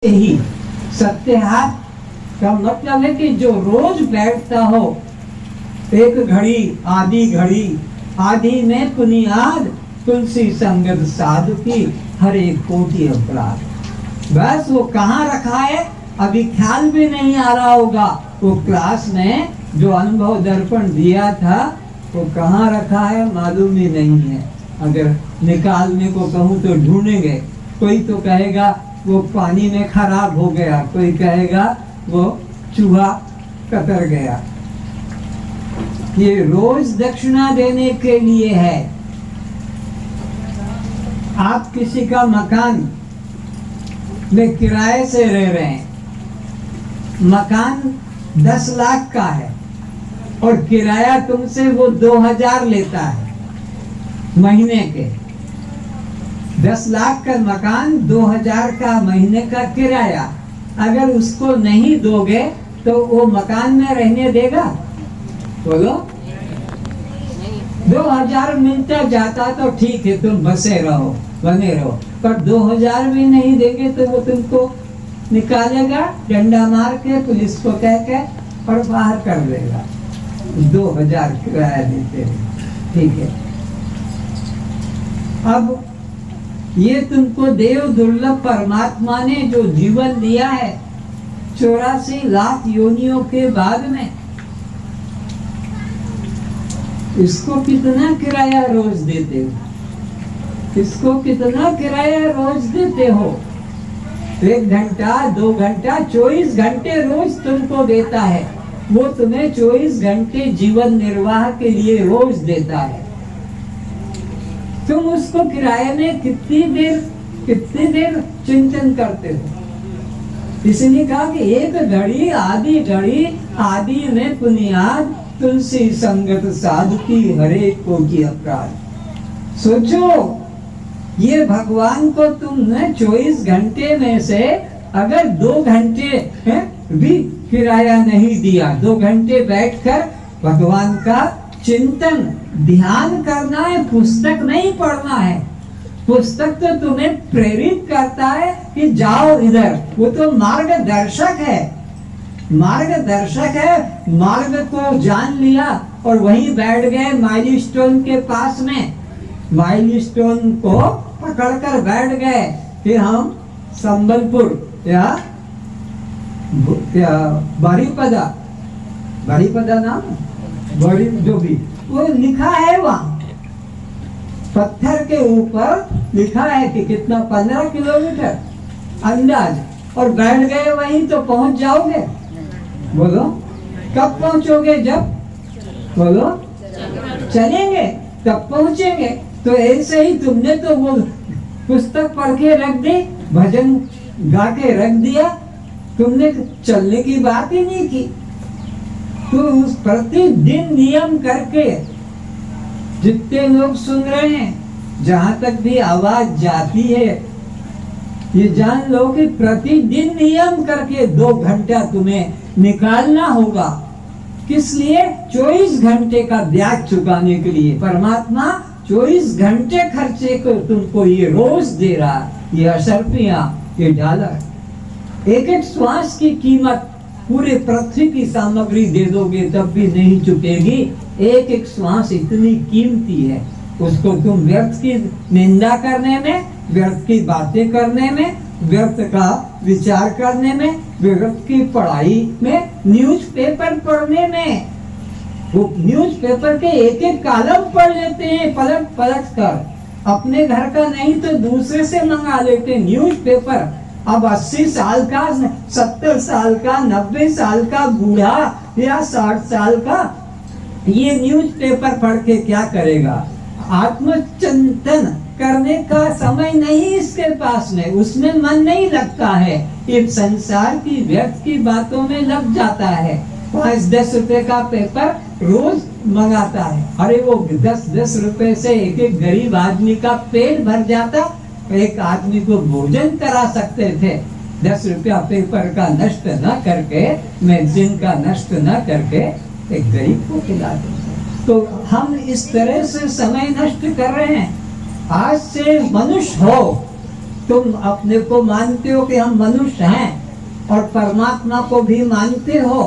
यही सत्याहार का मतलब है कि जो रोज बैठता हो, एक घड़ी आदि में पुनियाद, तुलसी संगत साधु की हरे कोटि अपराध। बस वो कहाँ रखा है अभी ख्याल भी नहीं आ रहा होगा। वो क्लास में जो अनुभव दर्पण दिया था वो कहाँ रखा है मालूम ही नहीं है। अगर निकालने को कहूँ तो ढूंढेंगे। कोई तो कहेगा वो पानी में खराब हो गया, कोई कहेगा वो चूहा कतर गया। ये रोज दक्षिणा देने के लिए है। आप किसी का मकान में किराए से रह रहे हैं, मकान 10 लाख का है और किराया तुमसे वो 2000 लेता है महीने के। 10 लाख का मकान, 2000 का महीने का किराया। अगर उसको नहीं दोगे तो वो मकान में रहने देगा? बोलो। 2000 मिलता जाता तो ठीक है, तुम बसे रहो, बने रहो, पर 2000 भी नहीं देंगे तो वो तुमको निकालेगा डंडा मार के, पुलिस को कह के, और बाहर कर देगा। 2000 किराया देते हैं, ठीक है। अब ये तुमको देव दुर्लभ परमात्मा ने जो जीवन दिया है 84 लाख योनियों के बाद में, इसको कितना किराया रोज देते हो? इसको कितना किराया रोज देते हो? 1 घंटा 2 घंटा 24 घंटे रोज तुमको देता है। वो तुम्हें 24 घंटे जीवन निर्वाह के लिए रोज देता है। तुम उसको किराए में कितनी देर चिंतन करते हो? इसने कहा कि एक घड़ी आदि में पुनियाद, तुलसी संगत साधु की हरे कोटि अपराध। सोचो, ये भगवान को तुमने 24 घंटे में से अगर 2 घंटे भी किराया नहीं दिया, 2 घंटे बैठकर भगवान का चिंतन ध्यान करना है, पुस्तक नहीं पढ़ना है। पुस्तक तो तुम्हें प्रेरित करता है कि जाओ इधर, वो तो मार्गदर्शक है। मार्ग को जान लिया और वहीं बैठ गए माइलस्टोन के पास में, माइलस्टोन को पकड़कर बैठ गए। फिर हम संबलपुर या बारीपदा नाम, बड़ी जो भी वो लिखा है वहाँ पत्थर के ऊपर लिखा है कि कितना 15 किलोमीटर अंदाज, और बैठ गए वहीं तो पहुंच जाओगे। बोलो कब पहुंचोगे? जब बोलो चलेंगे तब पहुंचेंगे। तो ऐसे ही तुमने तो वो पुस्तक पढ़ के रख दी, भजन गा के रख दिया, तुमने चलने की बात ही नहीं की। तो उस प्रतिदिन नियम करके जितने लोग सुन रहे हैं, जहां तक भी आवाज जाती है, ये जान लो कि प्रतिदिन नियम करके 2 घंटा तुम्हें निकालना होगा। किस लिए? 24 घंटे का ब्याज चुकाने के लिए। परमात्मा 24 घंटे खर्चे को तुमको ये रोज दे रहा, ये अशर्फियां, ये डॉलर। एक श्वास की कीमत पूरे पृथ्वी की सामग्री दे दोगे तब भी नहीं चुकेगी। एक श्वास इतनी कीमती है, उसको तुम व्यर्थ की निंदा करने में, व्यर्थ की बातें करने में, व्यर्थ का विचार करने में, व्यर्थ की पढ़ाई में, न्यूज़पेपर पढ़ने में, वो न्यूज़पेपर के एक कॉलम पढ़ लेते हैं पलट कर। अपने घर का नहीं तो दूसरे से मंगा लेते हैं न्यूज़पेपर। अब 80 साल का, 70 साल का, 90 साल का बूढ़ा या 60 साल का ये न्यूज़पेपर पढ़ के क्या करेगा? आत्मचिंतन करने का समय नहीं इसके पास में, उसमें मन नहीं लगता है, ये संसार की व्यर्थ की बातों में लग जाता है। 5-10 रुपए का पेपर रोज मंगाता है। अरे वो 10-10 रुपए से एक गरीब आदमी का पेट भर जाता, एक आदमी को भोजन करा सकते थे। 10 रुपया पेपर का नष्ट न करके, मैगजीन का नष्ट न करके एक गरीब को खिलाते। तो हम इस तरह से समय नष्ट कर रहे हैं। आज से मनुष्य हो तुम अपने को मानते हो कि हम मनुष्य हैं और परमात्मा को भी मानते हो,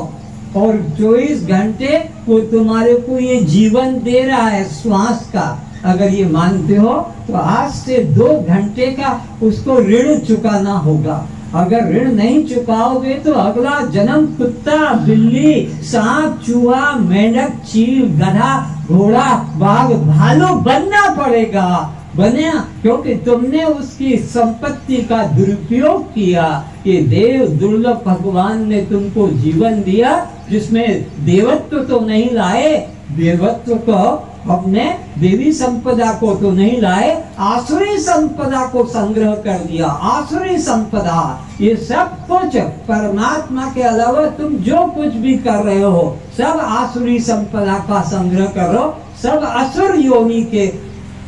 और 24 घंटे वो तुम्हारे को ये जीवन दे रहा है श्वास का, अगर ये मानते हो तो आज से 2 घंटे का उसको ऋण चुकाना होगा। अगर ऋण नहीं चुकाओगे तो अगला जन्म कुत्ता, बिल्ली, सांप, चूहा, मेंढक, चील, गधा, घोड़ा, बाघ, भालू बनना पड़ेगा। बने क्योंकि तुमने उसकी संपत्ति का दुरुपयोग किया। ये देव दुर्लभ भगवान ने तुमको जीवन दिया जिसमें देवत्व तो नहीं लाए, देवत्व को अपने देवी संपदा को तो नहीं लाए, आसुरी संपदा को संग्रह कर दिया। आसुरी संपदा ये सब कुछ परमात्मा के अलावा तुम जो कुछ भी कर रहे हो सब आसुरी संपदा का संग्रह करो, सब असुर योनि के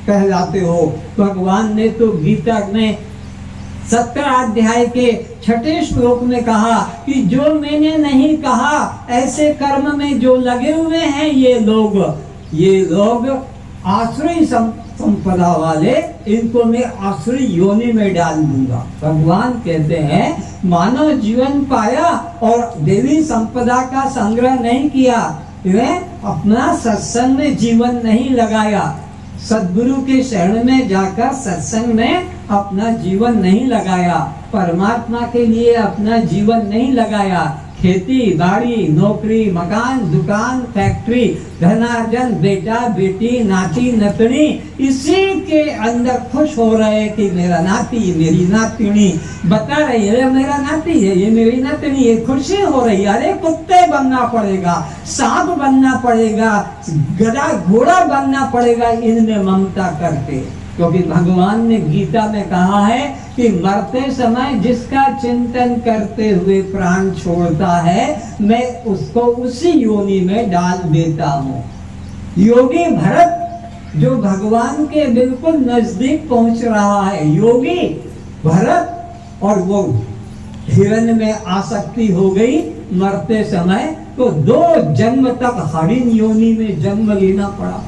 कहलाते हो। भगवान ने तो गीता में 17 अध्याय के 6 श्लोक में कहा कि जो मैंने नहीं कहा ऐसे कर्म में जो लगे हुए हैं ये लोग आसुरी संपदा वाले, इनको मैं आसुरी योनि में डाल दूंगा। भगवान कहते हैं मानव जीवन पाया और देवी संपदा का संग्रह नहीं किया, अपना सत्संग में जीवन नहीं लगाया, सद्गुरु के शरण में जाकर सत्संग में अपना जीवन नहीं लगाया, परमात्मा के लिए अपना जीवन नहीं लगाया, खेती बाड़ी, नौकरी, मकान, दुकान, फैक्ट्री, धनार्जन, बेटा बेटी, नाती नतनी, इसी के अंदर खुश हो रहे कि मेरा नाती, मेरी नातिनी, बता रही है मेरा नाती है, ये मेरी नातिनी है, खुशी हो रही है। अरे कुत्ते बनना पड़ेगा, सांप बनना पड़ेगा, गधा घोड़ा बनना पड़ेगा इनमें ममता करके, क्योंकि भगवान ने गीता में कहा है कि मरते समय जिसका चिंतन करते हुए प्राण छोड़ता है मैं उसको उसी योनि में डाल देता हूँ। योगी भरत जो भगवान के बिल्कुल नजदीक पहुंच रहा है, योगी भरत, और वो हिरण्य में आसक्ति हो गई मरते समय, तो 2 जन्म तक हरिण योनि में जन्म लेना पड़ा।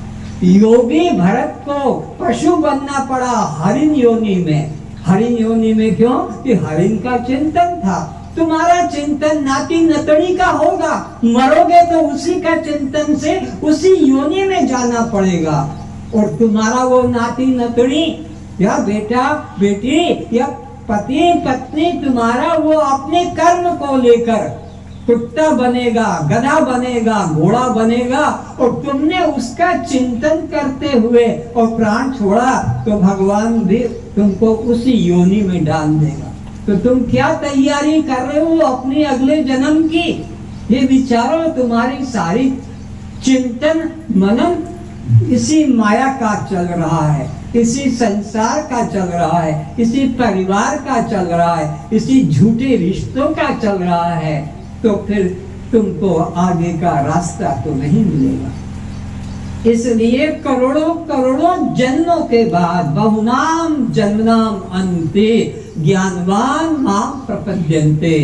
योगी भरत को पशु बनना पड़ा हरिण योनि में। हरिण योनि में क्यों? कि हरिण का चिंतन था। तुम्हारा चिंतन नाती नतनी का होगा, मरोगे तो उसी का चिंतन से उसी योनि में जाना पड़ेगा। और तुम्हारा वो नाती नतनी या बेटा बेटी या पति पत्नी, तुम्हारा वो अपने कर्म को लेकर कुत्ता बनेगा, गधा बनेगा, घोड़ा बनेगा, और तुमने उसका चिंतन करते हुए और प्राण छोड़ा तो भगवान भी तुमको उसी योनि में डाल देगा। तो तुम क्या तैयारी कर रहे हो अपने अगले जन्म की? ये विचारो, तुम्हारी सारी चिंतन मनन इसी माया का चल रहा है, इसी संसार का चल रहा है, इसी परिवार का चल रहा है, इसी झूठे रिश्तों का चल रहा है, तो फिर तुमको आगे का रास्ता तो नहीं मिलेगा। इसलिए करोड़ों करोड़ों जन्मों के बाद बहुनाम जन्मनाम अन्ते ज्ञानवान माम प्रपद्यन्ते,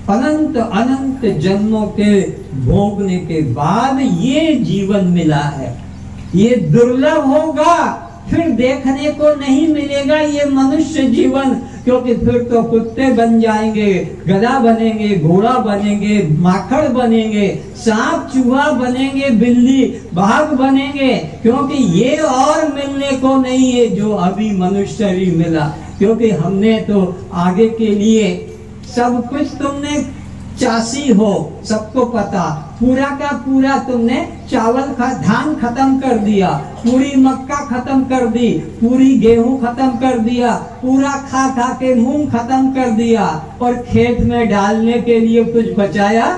अनंत अनंत जन्मों के भोगने के बाद ये जीवन मिला है। ये दुर्लभ होगा, फिर देखने को नहीं मिलेगा ये मनुष्य जीवन, क्योंकि फिर तो कुत्ते बन जाएंगे, गधा बनेंगे, घोड़ा बनेंगे, माखड़ बनेंगे, सांप चूहा बनेंगे, बिल्ली बाघ बनेंगे, क्योंकि ये और मिलने को नहीं है जो अभी मनुष्य शरीर मिला। क्योंकि हमने तो आगे के लिए सब कुछ, तुमने चासी हो सबको पता, पूरा का पूरा तुमने चावल का धान खत्म कर दिया, पूरी मक्का खत्म कर दी, पूरी गेहूं खत्म कर दिया, पूरा खा खा के मूंग खत्म कर दिया, और खेत में डालने के लिए कुछ बचाया?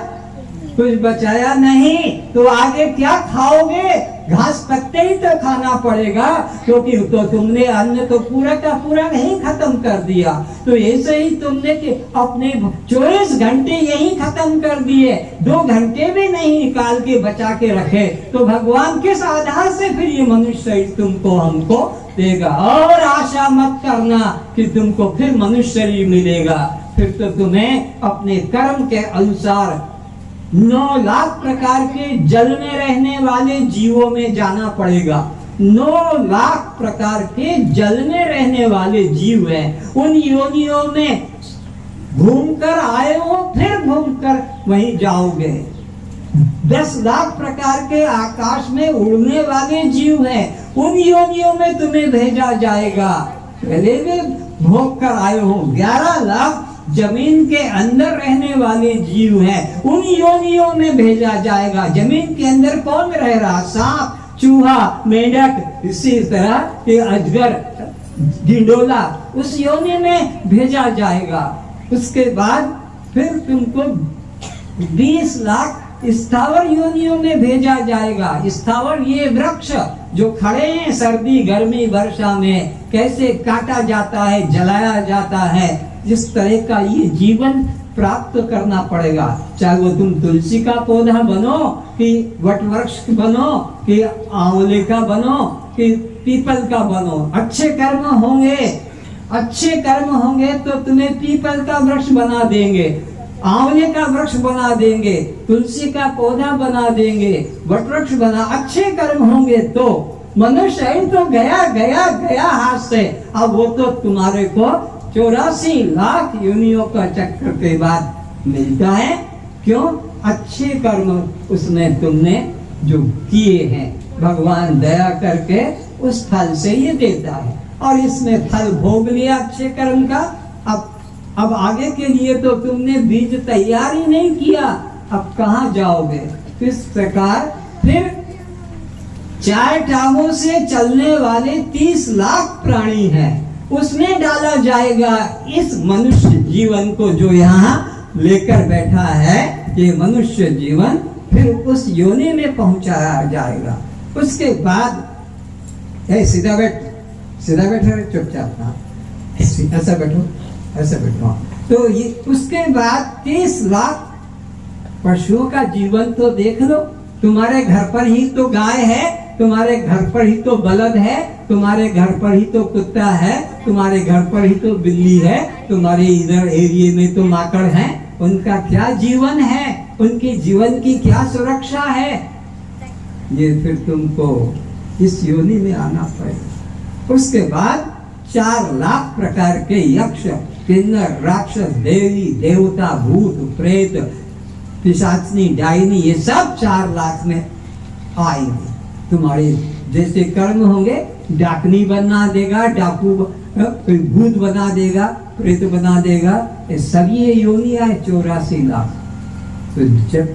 कुछ बचाया नहीं। तो आगे क्या खाओगे? घास पत्ते ही तो खाना पड़ेगा, क्योंकि तो तुमने अन्न तो पूरा का पूरा नहीं खत्म कर दिया। तो ऐसे ही तुमने कि अपने 24 घंटे यही खत्म कर दिए, 2 घंटे भी नहीं निकाल के बचा के रखे, तो भगवान किस आधार से फिर ये मनुष्य तुमको हमको देगा? और आशा मत करना कि तुमको फिर मनुष्य शरीर मिलेगा। फिर तो तुम्हें अपने कर्म के अनुसार 9 लाख प्रकार के जल में रहने वाले जीवों में जाना पड़ेगा। 9 लाख प्रकार के जल में रहने वाले जीव हैं। उन योनियों में घूमकर आए हो, फिर घूमकर वहीं जाओगे। 10 लाख प्रकार के आकाश में उड़ने वाले जीव हैं, उन योनियों में तुम्हें भेजा जाएगा। पहले भी भोग कर आए हो। 11 लाख जमीन के अंदर रहने वाले जीव हैं, उन योनियों में भेजा जाएगा। जमीन के अंदर कौन रह रहा? सांप, चूहा, मेंढक, इसी तरह के अजगर, गिंडोला, उस योनि में भेजा जाएगा। उसके बाद फिर तुमको 20 लाख स्थावर योनियों में भेजा जाएगा। स्थावर ये वृक्ष जो खड़े हैं सर्दी, गर्मी, वर्षा में, कैसे काटा जाता है, जलाया जाता है, जिस तरह का ये जीवन प्राप्त करना पड़ेगा। चाहे वो तुम तुलसी का पौधा बनो, कि वट वृक्ष बनो, कि आंवले का बनो, कि पीपल का बनो। अच्छे कर्म होंगे, अच्छे कर्म होंगे तो तुम्हें पीपल का वृक्ष बना देंगे, आंवले का वृक्ष बना देंगे, तुलसी का पौधा बना देंगे, वट वृक्ष बना। अच्छे कर्म होंगे तो मनुष्य तो गया गया गया हाथ से। अब वो तो तुम्हारे को 84 लाख योनियों का चक्कर के बाद मिलता है। क्यों? अच्छे कर्म उसमें तुमने जो किए हैं, भगवान दया करके उस फल से ये देता है। और इसमें फल भोग लिया अच्छे कर्म का। अब आगे के लिए तो तुमने बीज तैयार ही नहीं किया, अब कहाँ जाओगे? इस प्रकार फिर 4 टांगों से चलने वाले 30 लाख प्राणी हैं, उसमें डाला जाएगा इस मनुष्य जीवन को जो यहाँ लेकर बैठा है। ये मनुष्य जीवन फिर उस योनि में पहुंचाया जाएगा। उसके बाद सीधा बैठ, सीधा बैठो, चुपचाप, ऐसा बैठो, ऐसा बैठो। तो ये उसके बाद 30 लाख पशुओं का जीवन तो देख लो। तुम्हारे घर पर ही तो गाय है, तुम्हारे घर पर ही तो बलद है, तुम्हारे घर पर ही तो कुत्ता है, तुम्हारे घर पर ही तो बिल्ली है, तुम्हारे इधर एरिया में तो माकड़ है। उनका क्या जीवन है, उनके जीवन की क्या सुरक्षा है? ये फिर तुमको इस योनि में आना पड़ेगा। उसके बाद 4 लाख प्रकार के यक्ष, किन्नर, राक्षस, देवी, देवता, भूत, प्रेत, पिशाचनी, डायनी, ये सब 4 लाख में आएंगे। तुम्हारे जैसे कर्म होंगे, डाकनी बना देगा, डाकू भूत बना देगा, प्रेत बना देगा, ये सब ये योनि है 84 लाख। तो जब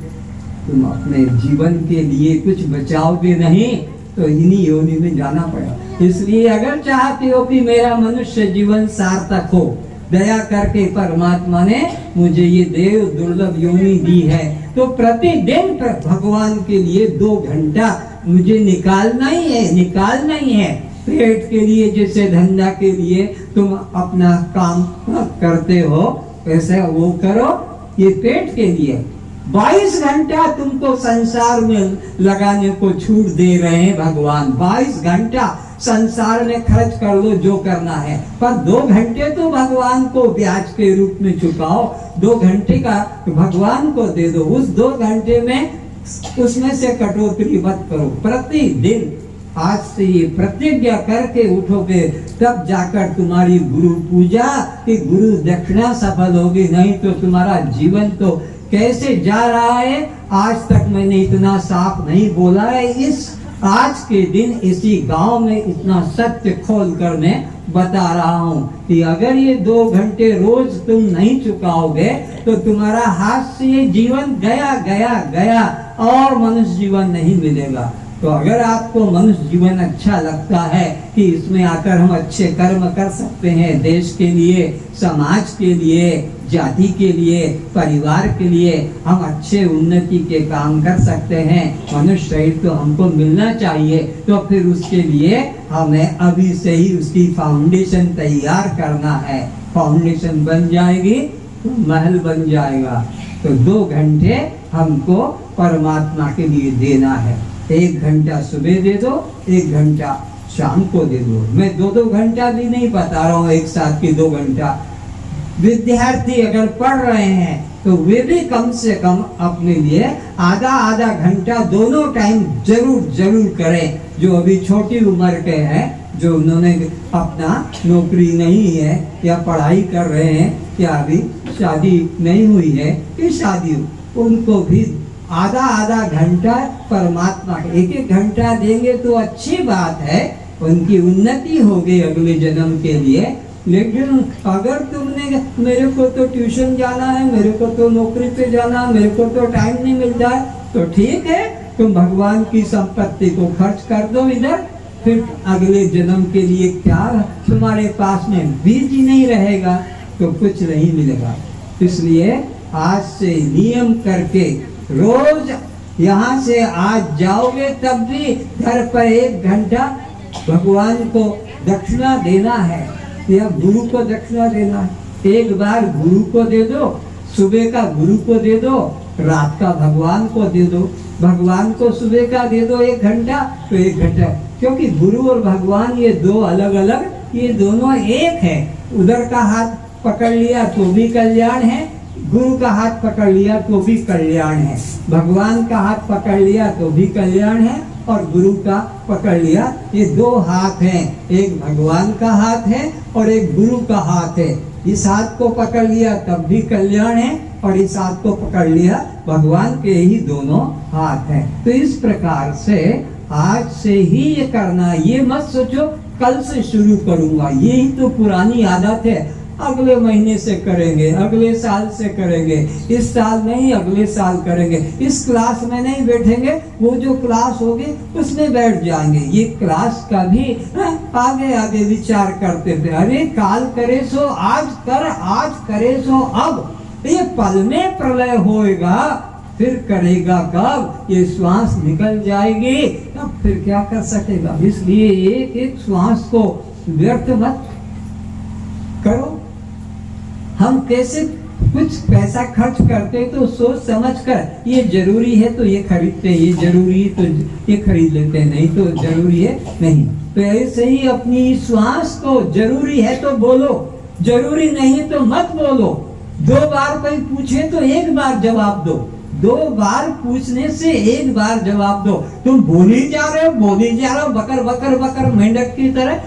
तुम अपने जीवन के लिए कुछ बचाओगे नहीं तो इन्हीं योनि में जाना पड़ेगा। इसलिए अगर चाहते हो कि मेरा मनुष्य जीवन सार्थक हो, दया करके परमात्मा ने मुझे ये देव दुर्लभ योनि दी है, तो प्रतिदिन भगवान के लिए 2 घंटा मुझे निकालना ही है। पेट के लिए, जैसे धंधा के लिए तुम अपना काम करते हो, वैसे वो करो। ये पेट के लिए 22 घंटा तुमको संसार में लगाने को छूट दे रहे हैं भगवान। 22 घंटा संसार में खर्च कर लो जो करना है, पर 2 घंटे तो भगवान को ब्याज के रूप में चुकाओ। 2 घंटे का भगवान को दे दो। उस 2 घंटे में उसमें से कटौती मत करो। प्रतिदिन आज से ये प्रतिज्ञा करके उठोगे, तब जाकर तुम्हारी गुरु पूजा की गुरु दक्षिणा सफल होगी। नहीं तो तुम्हारा जीवन तो कैसे जा रहा है, आज तक मैंने इतना साफ नहीं बोला है। इस आज के दिन इसी गांव में इतना सत्य खोल कर मैं बता रहा हूँ कि अगर ये 2 घंटे रोज तुम नहीं चुकाओगे तो तुम्हारा हाथ से ये जीवन गया गया गया और मनुष्य जीवन नहीं मिलेगा। तो अगर आपको मनुष्य जीवन अच्छा लगता है कि इसमें आकर हम अच्छे कर्म कर सकते हैं, देश के लिए, समाज के लिए, जाति के लिए, परिवार के लिए हम अच्छे उन्नति के काम कर सकते हैं, मनुष्य शरीर तो हमको मिलना चाहिए। तो फिर उसके लिए हमें अभी से ही उसकी फाउंडेशन तैयार करना है। फाउंडेशन बन जाएगी तो महल बन जाएगा। तो 2 घंटे हमको परमात्मा के लिए देना है। 1 घंटा सुबह दे दो, 1 घंटा शाम को दे दो। मैं 2-2 घंटा भी नहीं बता रहा हूँ, एक साथ की 2 घंटा। विद्यार्थी अगर पढ़ रहे हैं तो वे भी कम से कम अपने लिए आधा घंटा दोनों टाइम जरूर करें। जो अभी छोटी उम्र के हैं, जो उन्होंने अपना नौकरी नहीं है या पढ़ाई कर रहे हैं या अभी शादी नहीं हुई है कि शादी हो, उनको भी आधा आधा घंटा परमात्मा, एक एक घंटा देंगे तो अच्छी बात है, उनकी उन्नति होगी अगले जन्म के लिए। लेकिन अगर तुमने मेरे को तो ट्यूशन जाना है, मेरे को तो नौकरी पे जाना, मेरे को तो टाइम नहीं मिलता है, तो ठीक है, तुम भगवान की संपत्ति को खर्च कर दो इधर, फिर अगले जन्म के लिए क्या तुम्हारे पास में बीज ही नहीं रहेगा तो कुछ नहीं मिलेगा। इसलिए आज से नियम करके रोज यहाँ से आज जाओगे तब भी घर पर 1 घंटा भगवान को दक्षिणा देना है या गुरु को दक्षिणा देना है। एक बार गुरु को दे दो, सुबह का गुरु को दे दो, रात का भगवान को दे दो। भगवान को सुबह का दे दो 1 घंटा तो 1 घंटा, क्योंकि गुरु और भगवान ये दो अलग अलग, ये दोनों एक है। उधर का हाथ पकड़ लिया तो भी कल्याण है, गुरु का हाथ पकड़ लिया तो भी कल्याण है, भगवान का हाथ पकड़ लिया तो भी कल्याण है, और गुरु का पकड़ लिया। ये 2 हाथ हैं, एक भगवान का हाथ है और एक गुरु का हाथ है। इस हाथ को पकड़ लिया तब भी कल्याण है, और इस हाथ को पकड़ लिया, भगवान के ही दोनों हाथ हैं। तो इस प्रकार से आज से ही ये करना, ये मत सोचो कल से शुरू करूंगा, यही तो पुरानी आदत है, अगले महीने से करेंगे, अगले साल से करेंगे, इस साल नहीं अगले साल करेंगे, इस क्लास में नहीं बैठेंगे, वो जो क्लास होगी उसमें बैठ जाएंगे। ये क्लास का भी आगे आगे विचार करते थे, अरे काल करे सो आज कर, आज करे सो अब, ये पल में प्रलय होएगा, फिर करेगा कब, ये श्वास निकल जाएगी तब फिर क्या कर सकेगा। इसलिए एक एक श्वास को व्यर्थ मत करो। हम कैसे कुछ पैसा खर्च करते तो सोच समझ कर, ये जरूरी है तो ये खरीदते, ये जरूरी है तो ये खरीद लेते हैं, नहीं तो जरूरी है नहीं। तो ऐसे ही अपनी श्वास को जरूरी है तो बोलो, जरूरी नहीं तो मत बोलो। 2 बार कोई पूछे तो 1 बार जवाब दो, 2 बार पूछने से 1 बार जवाब दो। तुम बोली जा रहे हो, बोली जा रहे हो, बकर बकर बकर मेंढक की तरह,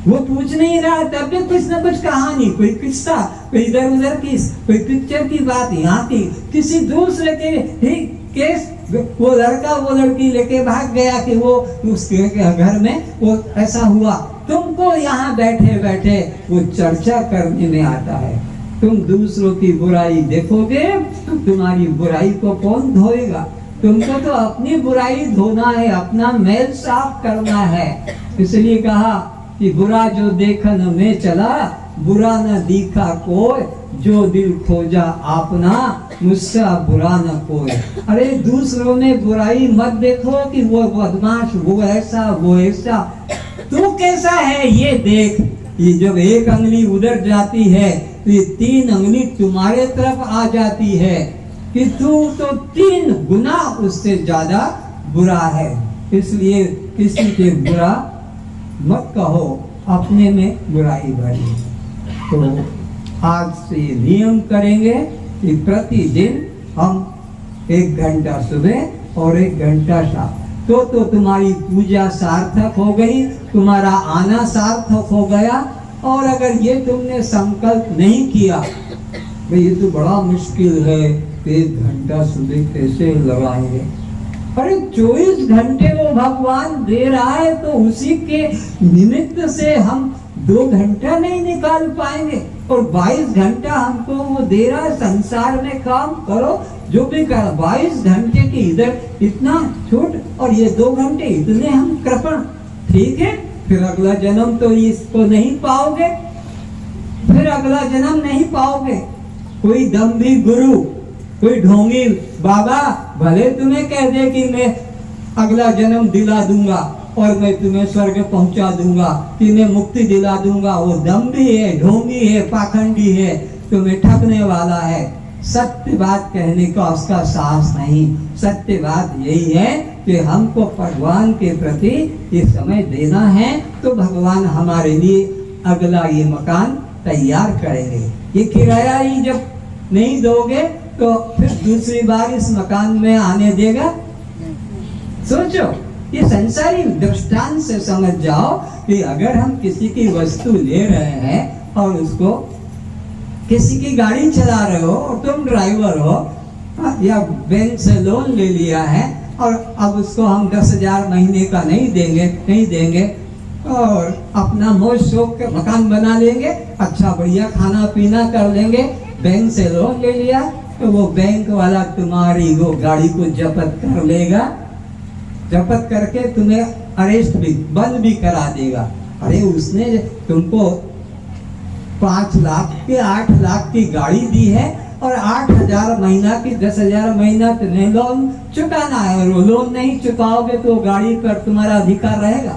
वो पूछ नहीं रहा, तब भी कुछ न कुछ कहानी, कोई किस्सा, कोई इधर उधर की, कोई पिक्चर की बात, यहाँ की किसी दूसरे के केस, वो लड़का वो लड़की लेके भाग गया कि वो उसके घर में वो ऐसा हुआ। तुमको यहाँ बैठे बैठे वो चर्चा करने में आता है। तुम दूसरों की बुराई देखोगे तो तुम्हारी बुराई को कौन धोएगा? तुमको तो अपनी बुराई धोना है, अपना मैल साफ करना है। इसलिए कहा कि बुरा जो देखन में चला, बुरा न दिखा कोई, जो दिल खोजा अपना, मुझसे बुरा न कोई। अरे दूसरों में बुराई मत देखो कि वो बदमाश, वो ऐसा वो ऐसा, तू कैसा है ये देख। ये जब 1 अंगली उधर जाती है तो ये 3 अंगली तुम्हारे तरफ आ जाती है कि तू तो 3 गुना उससे ज्यादा बुरा है। इसलिए किसी के बुरा मत कहो, अपने में बुराई भरी। तो आज से नियम करेंगे कि प्रतिदिन हम 1 घंटा सुबह और 1 घंटा शाम, तो तुम्हारी पूजा सार्थक हो गई, तुम्हारा आना सार्थक हो गया। और अगर ये तुमने संकल्प नहीं किया, भाई ये तो बड़ा मुश्किल है, 1 घंटा सुबह कैसे लगाएंगे? अरे 24 घंटे वो भगवान दे रहा है, तो उसी के निमित्त से हम 2 घंटा नहीं निकाल पाएंगे, और 22 घंटा हमको वो दे रहा है। संसार में काम करो जो भी कर, 22 घंटे की इधर इतना छूट और ये 2 घंटे इतने हम कृपण, ठीक है। फिर अगला जन्म तो इसको नहीं पाओगे, फिर अगला जन्म नहीं पाओगे। कोई दम्भी गुरु, कोई ढोंगी बाबा भले तुम्हें कह दे कि मैं अगला जन्म दिला दूंगा और मैं तुम्हें स्वर्ग पहुंचा दूंगा, कि मैं मुक्ति दिला दूंगा, वो दम्भी है, ढोंगी है, पाखंडी है, तुम्हें ठगने वाला है। सत्य बात कहने का उसका साहस नहीं। सत्य बात यही है कि हमको भगवान के प्रति ये समय देना है, तो भगवान हमारे लिए अगला ये मकान तैयार करेंगे। ये किराया ही जब नहीं दोगे तो फिर दूसरी बार इस मकान में आने देगा? सोचो, ये संसारी दृष्टांत से समझ जाओ कि अगर हम किसी की वस्तु ले रहे हैं और उसको, किसी की गाड़ी चला रहे हो और तुम ड्राइवर हो, या बैंक से लोन ले लिया है और अब उसको हम 10,000 महीने का नहीं देंगे और अपना मौज शौक के मकान बना लेंगे, अच्छा बढ़िया खाना पीना कर लेंगे, बैंक से लोन ले लिया तो वो बैंक वाला तुम्हारी वो गाड़ी को जब्त कर लेगा, जब्त करके तुम्हें अरेस्ट भी, बंद भी करा देगा। अरे उसने तुमको 5 लाख के 8 लाख की गाड़ी दी है और 8,000 महीना की 10,000 महीना तुम्हें लोन चुकाना है, और वो लोन नहीं चुकाओगे तो गाड़ी पर तुम्हारा अधिकार रहेगा,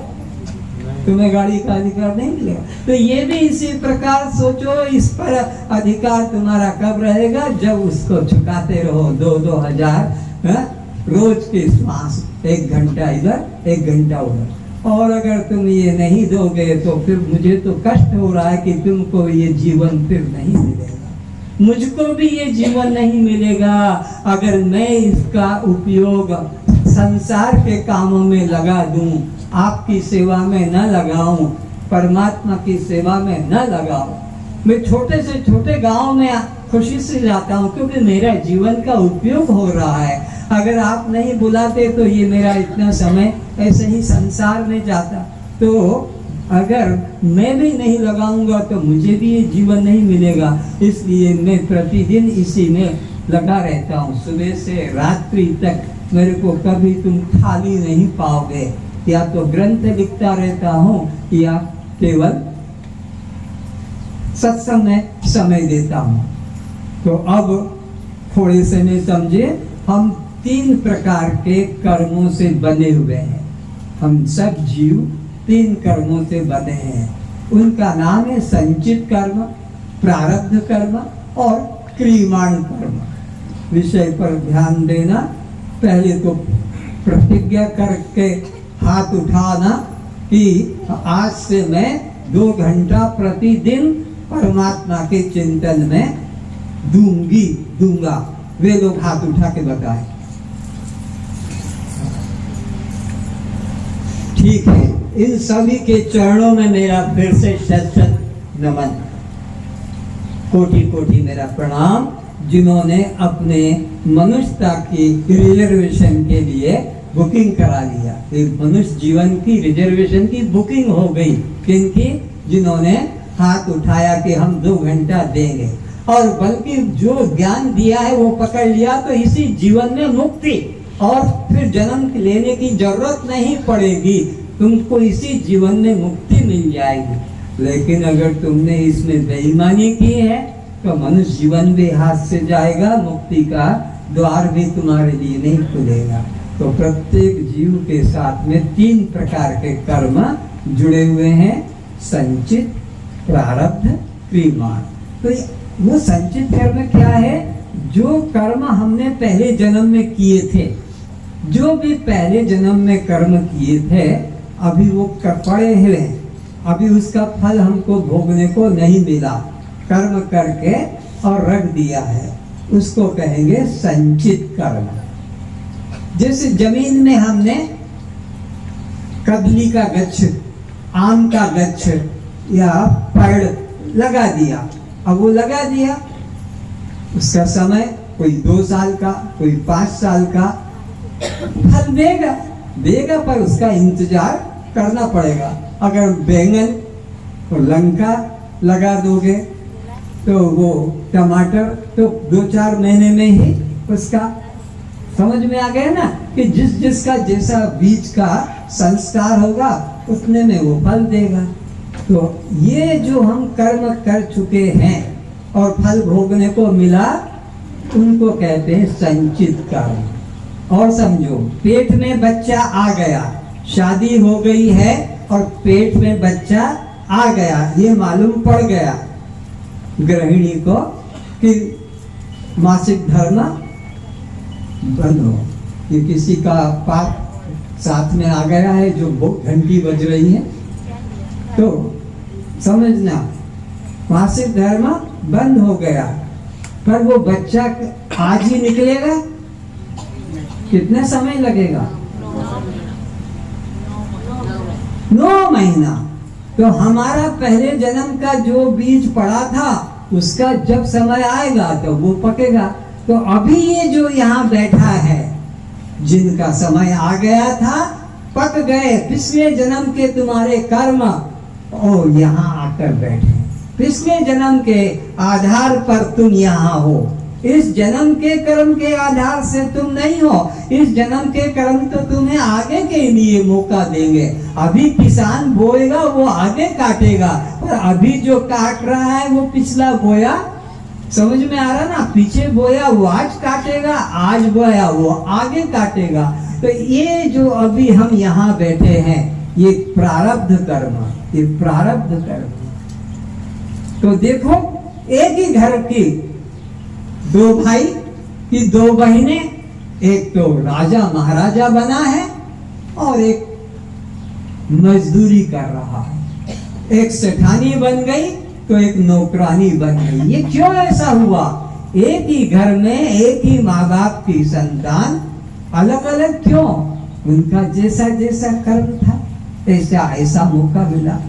तुम्हें गाड़ी का अधिकार नहीं मिलेगा। तो ये भी इसी प्रकार सोचो, इस पर अधिकार तुम्हारा कब रहेगा, जब उसको चुकाते रहो 2-2 हजार रोज के श्वास, 1 घंटा इधर 1 घंटा उधर। और अगर तुम ये नहीं दोगे तो फिर मुझे तो कष्ट हो रहा है कि तुमको ये जीवन फिर नहीं मिलेगा, मुझको भी ये जीवन नहीं मिलेगा अगर मैं इसका उपयोग संसार के कामों में लगा दूं, आपकी सेवा में न लगाऊं, परमात्मा की सेवा में न लगाऊं। मैं छोटे से छोटे गांव में खुशी से जाता हूं क्योंकि मेरा जीवन का उपयोग हो रहा है। अगर आप नहीं बुलाते तो ये मेरा इतना समय ऐसे ही संसार में जाता। तो अगर मैं भी नहीं लगाऊंगा तो मुझे भी ये जीवन नहीं मिलेगा। इसलिए मैं प्रतिदिन इसी में लगा रहता हूँ, सुबह से रात्रि तक। मेरे को कभी तुम खाली नहीं पाओगे। या तो ग्रंथ लिखता रहता हूँ या केवल सत्संग में समय देता हूँ। तो अब थोड़े से में समझे, हम 3 प्रकार के कर्मों से बने हुए हैं। हम सब जीव 3 कर्मों से बने हैं। उनका नाम है संचित कर्म, प्रारब्ध कर्म और क्रियमाण कर्म। विषय पर ध्यान देना। पहले तो प्रतिज्ञा करके हाथ उठाना कि आज से मैं 2 घंटा प्रतिदिन परमात्मा के चिंतन में दूंगा। वे लोग हाथ उठा के बताएं। ठीक है, इन सभी के चरणों में मेरा फिर से शत नमन, कोटि कोटि मेरा प्रणाम, जिन्होंने अपने मनुष्यता की रिजर्वेशन के लिए बुकिंग करा लिया। एक मनुष्य जीवन की रिजर्वेशन की बुकिंग हो गई। किनकी? जिन्होंने हाथ उठाया कि हम 2 घंटा देंगे, और बल्कि जो ज्ञान दिया है वो पकड़ लिया तो इसी जीवन में मुक्ति, और फिर जन्म लेने की जरूरत नहीं पड़ेगी, तुमको इसी जीवन में मुक्ति मिल जाएगी। लेकिन अगर तुमने इसमें बेईमानी की है तो मनुष्य जीवन भी हाथ से जाएगा, मुक्ति का द्वार भी तुम्हारे लिए नहीं खुलेगा। तो प्रत्येक जीव के साथ में 3 प्रकार के कर्म जुड़े हुए हैं, संचित, प्रारब्ध, क्रियमाण। तो वो संचित कर्म क्या है? जो कर्म हमने पहले जन्म में किए थे, जो भी पहले जन्म में कर्म किए थे, अभी वो पड़े हुए, अभी उसका फल हमको भोगने को नहीं मिला, कर्म करके और रख दिया है, उसको कहेंगे संचित कर्म। जैसे जमीन में हमने कदली का गच्छ, आम का गच्छ या पेड़ लगा दिया, अब वो लगा दिया, उसका समय कोई 2 साल का, कोई 5 साल का, फल देगा पर उसका इंतजार करना पड़ेगा। अगर बैंगन और लंका लगा दोगे तो वो टमाटर तो 2-4 महीने में ही उसका समझ में आ गया ना कि जिसका जैसा बीज का संस्कार होगा उतने में वो फल देगा। तो ये जो हम कर्म कर चुके हैं और फल भोगने को मिला, उनको कहते हैं संचित कर्म। और समझो, पेट में बच्चा आ गया, शादी हो गई है और पेट में बच्चा आ गया, ये मालूम पड़ गया गृहिणी को कि मासिक धर्म बंद हो, ये किसी का पाप साथ में आ गया है जो घंटी बज रही है, तो समझना मासिक धर्म बंद हो गया। पर वो बच्चा आज ही निकलेगा? कितना समय लगेगा? 9 महीना। तो हमारा पहले जन्म का जो बीज पड़ा था उसका जब समय आएगा तो वो पकेगा। तो अभी ये जो यहाँ बैठा है, जिनका समय आ गया था, पक गए पिछले जन्म के तुम्हारे कर्म, और यहाँ आकर बैठे। पिछले जन्म के आधार पर तुम यहाँ हो। इस जन्म के कर्म के आधार से तुम नहीं हो। इस जन्म के कर्म तो तुम्हें आगे के लिए मौका देंगे। अभी किसान बोएगा वो आगे काटेगा, पर अभी जो काट रहा है वो पिछला बोया। समझ में आ रहा ना? पीछे बोया वो आज काटेगा, आज बोया वो आगे काटेगा। तो ये जो अभी हम यहाँ बैठे हैं, ये प्रारब्ध कर्म, ये प्रारब्ध कर्म। तो देखो, एक ही घर की 2 भाई की 2 बहनें, एक तो राजा महाराजा बना है और एक मजदूरी कर रहा है। एक सेठानी बन गई तो एक नौकरानी बन गई। ये क्यों ऐसा हुआ? एक ही घर में एक ही माँ बाप की संतान अलग अलग क्यों? उनका जैसा जैसा कर्म था ऐसा ऐसा मौका मिला।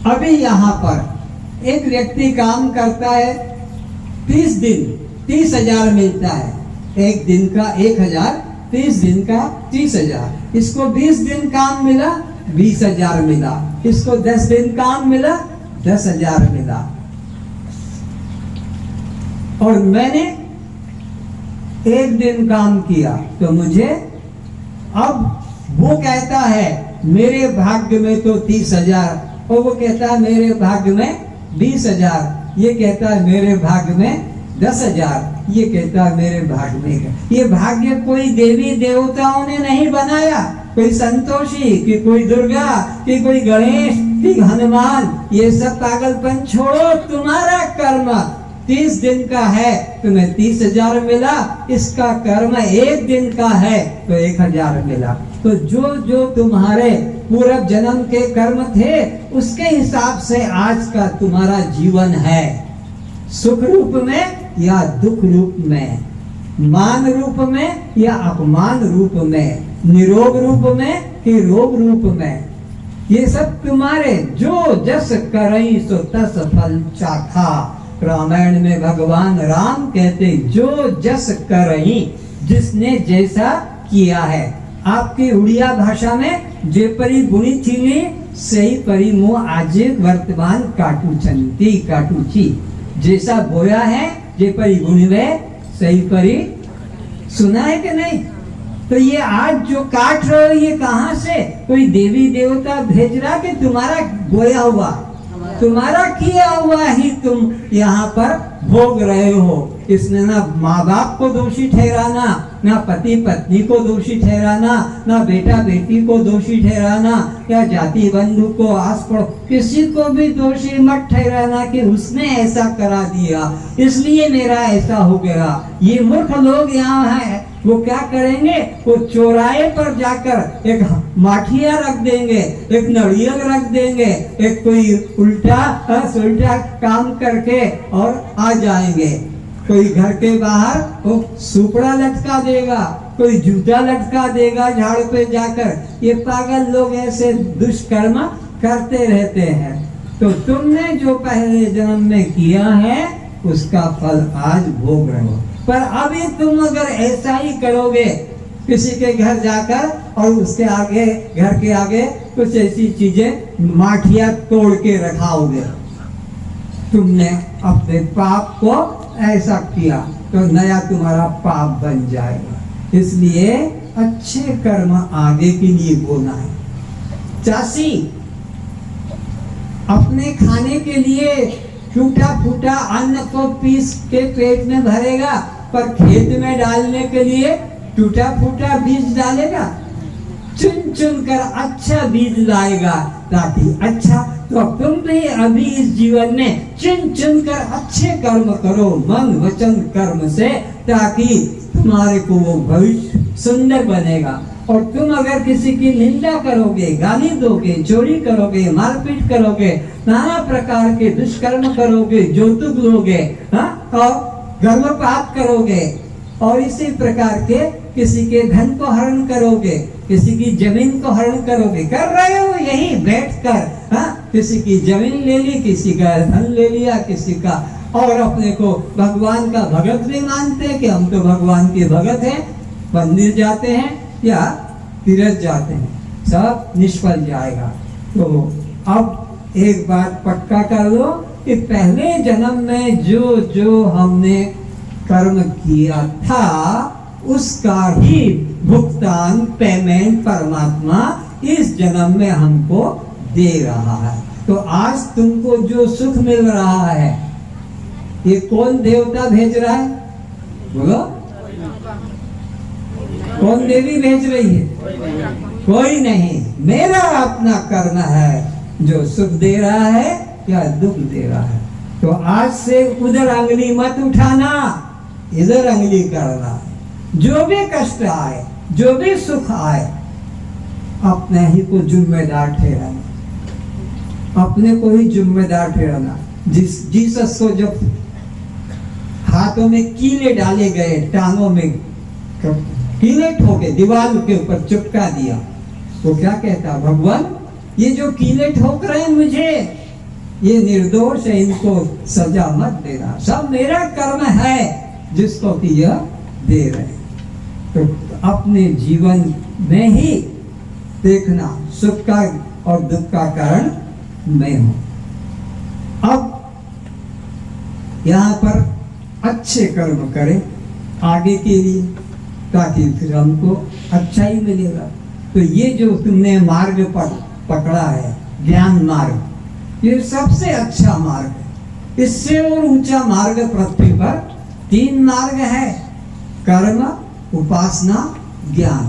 अभी यहाँ पर एक व्यक्ति काम करता है 30 दिन, 30,000 मिलता है। एक दिन का 1,000, 30 दिन का 30,000। इसको 20 दिन काम मिला, 20,000 मिला। इसको 10 दिन काम मिला, 10,000 मिला। और मैंने 1 दिन काम किया तो मुझे, अब वो कहता है मेरे भाग्य में तो 30,000, और वो कहता है मेरे भाग्य में 20,000, ये कहता है मेरे भाग्य में 10,000, ये कहता है मेरे भाग्य में। ये भाग्य कोई देवी देवताओं ने नहीं बनाया, कोई संतोषी कि कोई दुर्गा कि कोई गणेश कि हनुमान, ये सब पागलपन छोड़ो। तुम्हारा कर्म 30 दिन का है, तुम्हें 30,000 मिला। इसका कर्म 1 दिन का है तो 1,000 मिला। तो जो जो तुम्हारे पूर्व जन्म के कर्म थे उसके हिसाब से आज का तुम्हारा जीवन है। सुख रूप में या दुख रूप में, मान रूप में या अपमान रूप में, निरोग रूप में कि रोग रूप में, ये सब तुम्हारे जो जस करई सो तस फल चाखा। रामायण में भगवान राम कहते जो जस करई, जिसने जैसा किया है। आपकी उड़िया भाषा में जे परी बुनी थी सही परी मो आजे वर्तमान काटू चंती काटूची। जैसा बोया है जे परी बुनिवे सही परी, सुना है कि नहीं? तो ये आज जो काट रहे हो ये कहाँ से? कोई देवी देवता भेज रहा कि तुम्हारा बोया हुआ, तुम्हारा किया हुआ ही तुम यहाँ पर भोग रहे हो। इसने ना माँ बाप को दोषी ठहराना, ना पति पत्नी को दोषी ठहराना, ना बेटा बेटी को दोषी ठहराना, या जाति बंधु को, आस पड़ोस, किसी को भी दोषी मत ठहराना कि उसने ऐसा करा दिया इसलिए मेरा ऐसा हो गया। ये मूर्ख लोग यहाँ हैं, वो क्या करेंगे? वो चौराहे पर जाकर एक माठिया रख देंगे, एक नड़ियल रख देंगे, एक कोई उल्टा सुल्टा काम करके और आ जाएंगे। कोई घर के बाहर वो सुपड़ा लटका देगा, कोई जूता लटका देगा झाड़ पे जाकर। ये पागल लोग ऐसे दुष्कर्म करते रहते हैं। तो तुमने जो पहले जन्म में किया है उसका फल आज भोग रहे हो। पर अभी तुम अगर ऐसा ही करोगे, किसी के घर जाकर और उसके आगे, घर के आगे कुछ ऐसी चीजें माठिया तोड़ के रखाओगे, तुमने अपने पाप को ऐसा किया तो नया तुम्हारा पाप बन जाएगा। इसलिए अच्छे कर्म आगे के लिए बोना है। चासी अपने खाने के लिए टूटा फूटा अन्न को पीस के पेट में भरेगा, पर खेत में डालने के लिए टूटा फूटा बीज डालेगा। चुन चुन कर अच्छा बीज लाएगा ताकि अच्छा। तो तुम भी अभी इस जीवन में चुन चुन कर अच्छे कर्म करो, मन वचन कर्म से, ताकि तुम्हारे को वो भविष्य सुंदर बनेगा। और तुम अगर किसी की निंदा करोगे, गाली दोगे, चोरी करोगे, मारपीट करोगे, नाना प्रकार के दुष्कर्म करोगे, जौतुक लोगे, और गर्भपात करोगे, और इसी प्रकार के किसी के धन को हरण करोगे, किसी की जमीन को हरण करोगे, कर रहे हो यही बैठकर। हाँ, किसी की जमीन ले ली, किसी का धन ले लिया, किसी का, और अपने को भगवान का भगत भी मानते हैं कि हम तो भगवान के भगत हैं। मंदिर जाते हैं या तीर्थ जाते हैं, सब निष्फल जाएगा। तो अब एक बात पक्का कर लो कि पहले जन्म में जो जो हमने कर्म किया था उसका ही भुगतान, पेमेंट परमात्मा इस जन्म में हमको दे रहा है। तो आज तुमको जो सुख मिल रहा है, ये कौन देवता भेज रहा है? बोलो, कौन देवी भेज रही है? कोई नहीं, मेरा अपना कर्म है जो सुख दे रहा है या दुख दे रहा है। तो आज से उधर अंगली मत उठाना, इधर अंगली करना। जो भी कष्ट आए, जो भी सुख आए, अपने ही को जिम्मेदार ठहराना, अपने को ही जिम्मेदार ठहराना। जीसस को जब हाथों में कीले डाले गए, टांगों में कीले ठोके, दीवार के ऊपर चिपका दिया, तो क्या कहता? भगवान, ये जो कीले ठोक रहे हैं मुझे, ये निर्दोष है, इनको सजा मत देना, सब मेरा कर्म है जिसको कि यह दे रहे। तो अपने जीवन में ही देखना, सुख का और दुख का कारण मैं हूं। अब यहाँ पर अच्छे कर्म करें आगे के लिए, ताकि फिर हमको अच्छा ही मिलेगा। तो ये जो तुमने मार्ग पकड़ा है, ज्ञान मार्ग, ये सबसे अच्छा मार्ग है। इससे और ऊंचा मार्ग पृथ्वी पर 3 मार्ग है: कर्म, उपासना, ज्ञान।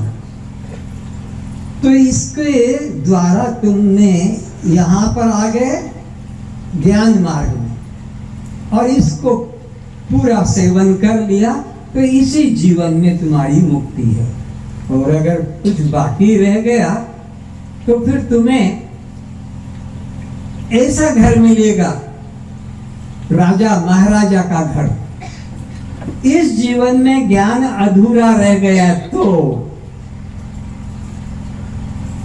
तो इसके द्वारा तुमने यहाँ पर आ गए ज्ञान मार्ग में, और इसको पूरा सेवन कर लिया, तो इसी जीवन में तुम्हारी मुक्ति है। और अगर कुछ बाकी रह गया तो फिर तुम्हें ऐसा घर मिलेगा, राजा महाराजा का घर। इस जीवन में ज्ञान अधूरा रह गया तो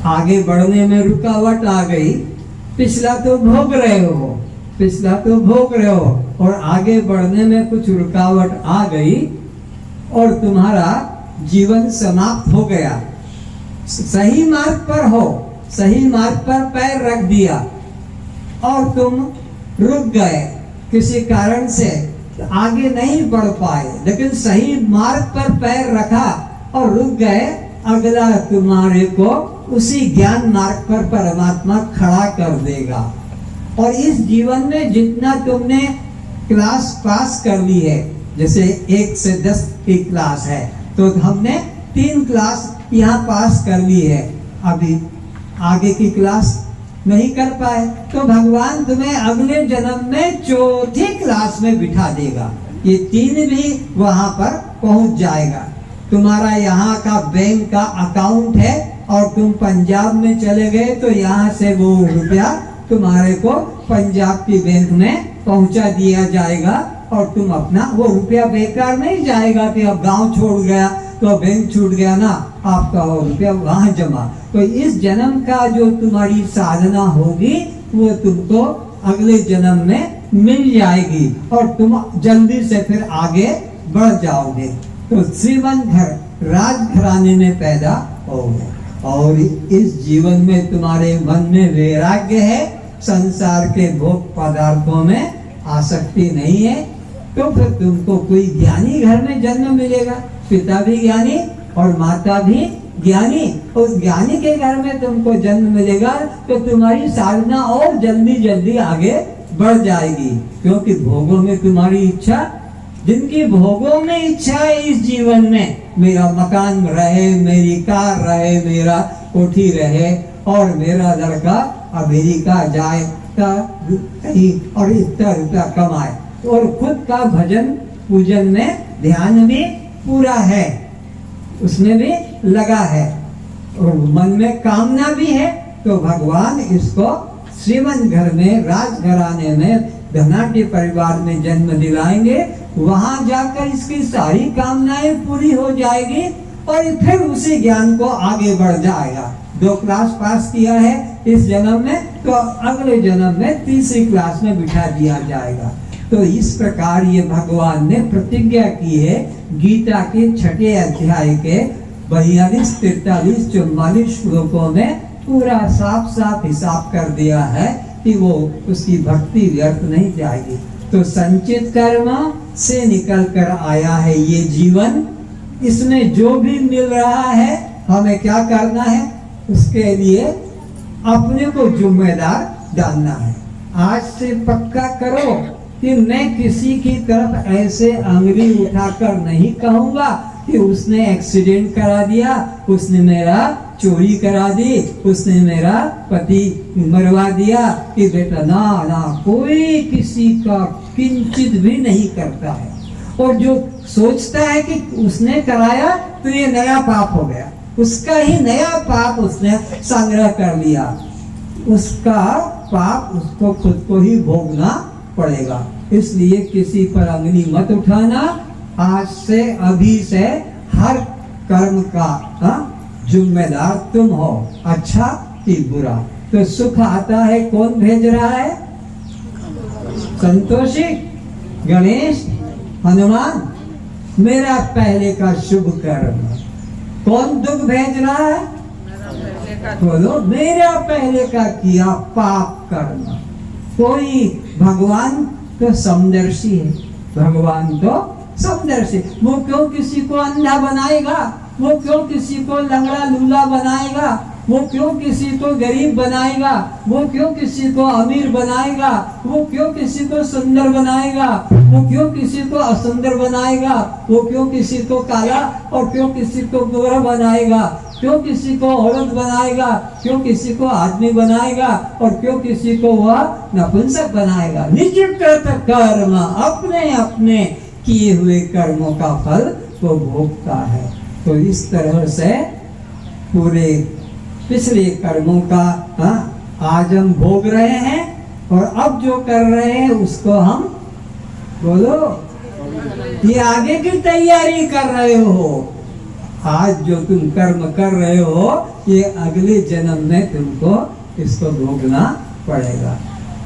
आगे बढ़ने में रुकावट आ गई। पिछला तो भोग रहे हो, पिछला तो भोग रहे हो, और आगे बढ़ने में कुछ रुकावट आ गई और तुम्हारा जीवन समाप्त हो गया। सही मार्ग पर हो, सही मार्ग पर पैर रख दिया और तुम रुक गए, किसी कारण से आगे नहीं बढ़ पाए, लेकिन सही मार्ग पर पैर रखा और रुक गए। अगला तुम्हारे को उसी ज्ञान मार्ग पर परमात्मा खड़ा कर देगा। और इस जीवन में जितना तुमने क्लास पास कर ली है, जैसे 1 से 10 की क्लास है, तो हमने 3 क्लास यहाँ पास कर ली है, अभी आगे की क्लास नहीं कर पाए, तो भगवान तुम्हें अगले जन्म में 4थी क्लास में बिठा देगा। ये 3 भी वहां पर पहुंच जाएगा। तुम्हारा यहाँ का बैंक का अकाउंट है और तुम पंजाब में चले गए, तो यहाँ से वो रुपया तुम्हारे को पंजाब की बैंक में पहुंचा दिया जाएगा, और तुम अपना वो रुपया बेकार नहीं जाएगा कि अब गांव छोड़ गया तो बैंक छूट गया ना, आपका वो रुपया वहां जमा। तो इस जन्म का जो तुम्हारी साधना होगी वो तुमको अगले जन्म में मिल जाएगी और तुम जल्दी से फिर आगे बढ़ जाओगे। तो श्रीमंत घर राजघराने में पैदा होगे, और इस जीवन में तुम्हारे मन में वैराग्य है, संसार के भोग पदार्थों में आसक्ति नहीं है, तो फिर तुमको कोई ज्ञानी घर में जन्म मिलेगा। पिता भी ज्ञानी और माता भी ज्ञानी, उस ज्ञानी के घर में तुमको जन्म मिलेगा, तो तुम्हारी साधना और जल्दी जल्दी आगे बढ़ जाएगी। क्योंकि भोगों में तुम्हारी इच्छा, जिनकी भोगों में इच्छा है इस जीवन में, मेरा मकान रहे, मेरी कार रहे, मेरा कोठी रहे, और मेरा लड़का अमेरिका जाए कहीं और इतना रुपया कमाए, और खुद का भजन पूजन में ध्यान भी पूरा है, उसमें भी लगा है, और मन में कामना भी है, तो भगवान इसको श्रीमंत घर में, राजघराने में, धनाढ्य परिवार में जन्म दिलाएंगे। वहां जाकर इसकी सारी कामनाएं पूरी हो जाएगी और फिर उसी ज्ञान को आगे बढ़ जाएगा। 2 क्लास पास किया है इस जन्म में, तो अगले जन्म में तीसरी क्लास में बिठा दिया जाएगा। तो इस प्रकार ये भगवान ने प्रतिज्ञा की है गीता के 6 अध्याय के 42, 43, 44 श्लोकों में पूरा साफ साफ हिसाब कर दिया है कि वो उसकी भक्ति व्यर्थ नहीं जाएगी। तो संचित कर्म से निकल कर आया है ये जीवन, इसमें जो भी मिल रहा है हमें क्या करना है, उसके लिए अपने को जिम्मेदार डालना है। आज से पक्का करो कि मैं किसी की तरफ ऐसे अंगुली उठाकर नहीं कहूंगा कि उसने एक्सीडेंट करा दिया, उसने मेरा चोरी करा दी, उसने मेरा पति मरवा दिया, कि बेटा ना ना, कोई किसी का किंचित भी नहीं करता है। और जो सोचता है कि उसने कराया तो ये नया पाप हो गया, उसका ही नया पाप उसने संग्रह कर लिया, उसका पाप उसको खुद को ही भोगना पड़ेगा। इसलिए किसी पर अंगुली मत उठाना। आज से, अभी से हर कर्म का जिम्मेदार तुम हो, अच्छा कि बुरा। तो सुख आता है कौन भेज रहा है? संतोषी, गणेश, हनुमान, मेरा पहले का शुभ कर्म। कौन दुख भेज रहा है? बोलो, मेरा पहले का किया पाप कर्म। कोई, भगवान तो समदर्शी है, भगवान तो समदर्शी। वो क्यों किसी को अंधा बनाएगा, वो क्यों किसी को लंगड़ा लूला बनाएगा, वो क्यों किसी को गरीब बनाएगा, वो क्यों किसी को अमीर बनाएगा, वो क्यों किसी को सुंदर बनाएगा, वो क्यों किसी को असुंदर बनाएगा, वो क्यों किसी को काला और क्यों किसी को गोरा बनाएगा, क्यों किसी को औरत बनाएगा, क्यों किसी को आदमी बनाएगा और क्यों किसी को वह नपुंसक बनाएगा। निजकृत कर्म, अपने अपने किए हुए कर्मों का फल वो भोगता है। तो इस तरह से पूरे पिछले कर्मों का आज हम भोग रहे हैं और अब जो कर रहे हैं उसको हम, बोलो, ये आगे की तैयारी कर रहे हो। आज जो तुम कर्म कर रहे हो ये अगले जन्म में तुमको इसको भोगना पड़ेगा।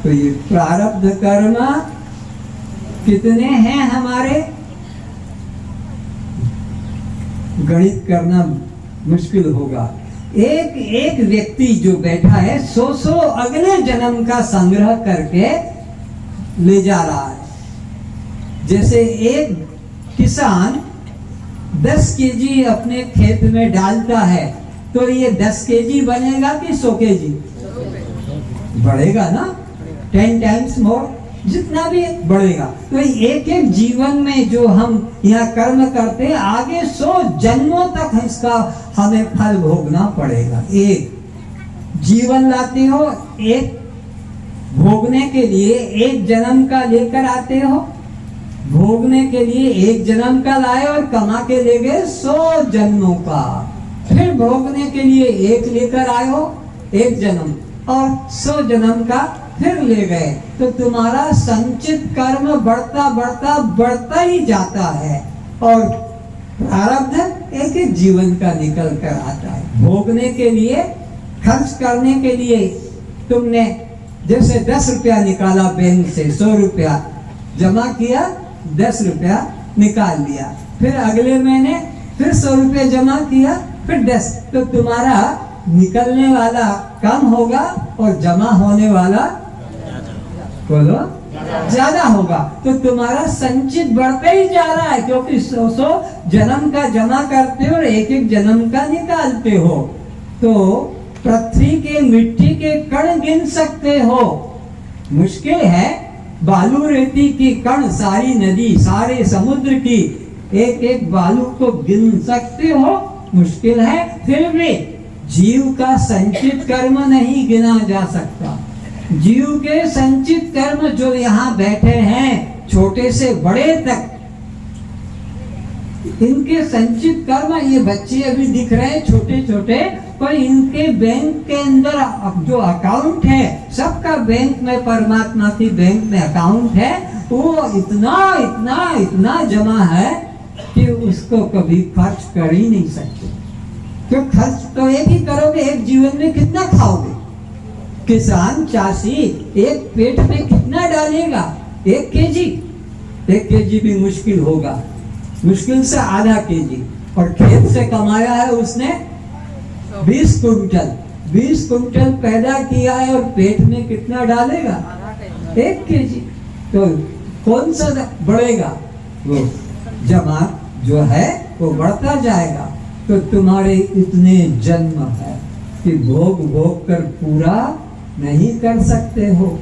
तो ये प्रारब्ध कर्म कितने हैं हमारे, गणित करना मुश्किल होगा। एक एक व्यक्ति जो बैठा है 100 अगले जन्म का संग्रह करके ले जा रहा है। जैसे एक किसान 10 केजी अपने खेत में डालता है तो ये 10 केजी बनेगा कि 100 केजी बढ़ेगा ना, 10 टाइम्स मोर, जितना भी बढ़ेगा। तो एक एक जीवन में जो हम यहाँ कर्म करते हैं आगे 100 जन्मों तक इसका हमें फल भोगना पड़ेगा। एक जीवन लाते हो, एक भोगने के लिए एक जन्म का लेकर आते हो, भोगने के लिए एक जन्म का लाए और कमा के ले गए 100 जन्मों का, फिर भोगने के लिए एक लेकर आए हो एक जन्म और 100 जन्म का फिर ले गए। तो तुम्हारा संचित कर्म बढ़ता बढ़ता बढ़ता ही जाता है और प्रारब्ध एक एक जीवन का निकल कर आता है। भोगने के लिए, खर्च करने के लिए तुमने जैसे 10 रुपया निकाला बैंक से, 100 रुपया जमा किया, 10 रुपया निकाल लिया, फिर अगले महीने फिर 100 रुपया जमा किया, फिर 10, तो तुम्हारा निकलने वाला कम होगा और जमा होने वाला, बोलो, ज्यादा होगा। तो तुम्हारा संचित बढ़ता ही जा रहा है क्योंकि 100 जन्म का जमा करते हो और एक एक जन्म का निकालते हो। तो पृथ्वी के मिट्टी के कण गिन सकते हो, मुश्किल है बालू रेती की कण, सारी नदी, सारे समुद्र की एक एक बालू को गिन सकते हो, मुश्किल है। फिर भी जीव का संचित कर्म नहीं गिना जा सकता। जीव के संचित कर्म जो यहाँ बैठे हैं छोटे से बड़े तक, इनके संचित कर्म, ये बच्चे अभी दिख रहे हैं छोटे छोटे, पर इनके बैंक के अंदर जो अकाउंट है, सबका बैंक में, परमात्मा की बैंक में अकाउंट है, वो इतना इतना इतना जमा है कि उसको कभी खर्च कर ही नहीं सकते। तो खर्च तो एक ही करोगे, एक जीवन में कितना खाओगे? किसान चाषी एक पेट में कितना डालेगा? 1 केजी, 1 केजी भी मुश्किल होगा, मुश्किल से आधा केजी। और खेत से कमाया है उसने 20 कुंटल, 20 कुंटल पैदा किया है और पेट में कितना डालेगा? 1 केजी। तो कौन सा बढ़ेगा? वो जमा जो है वो बढ़ता जाएगा। तो तुम्हारे इतने जन्म है कि भोग भोग कर पूरा नहीं कर सकते हो।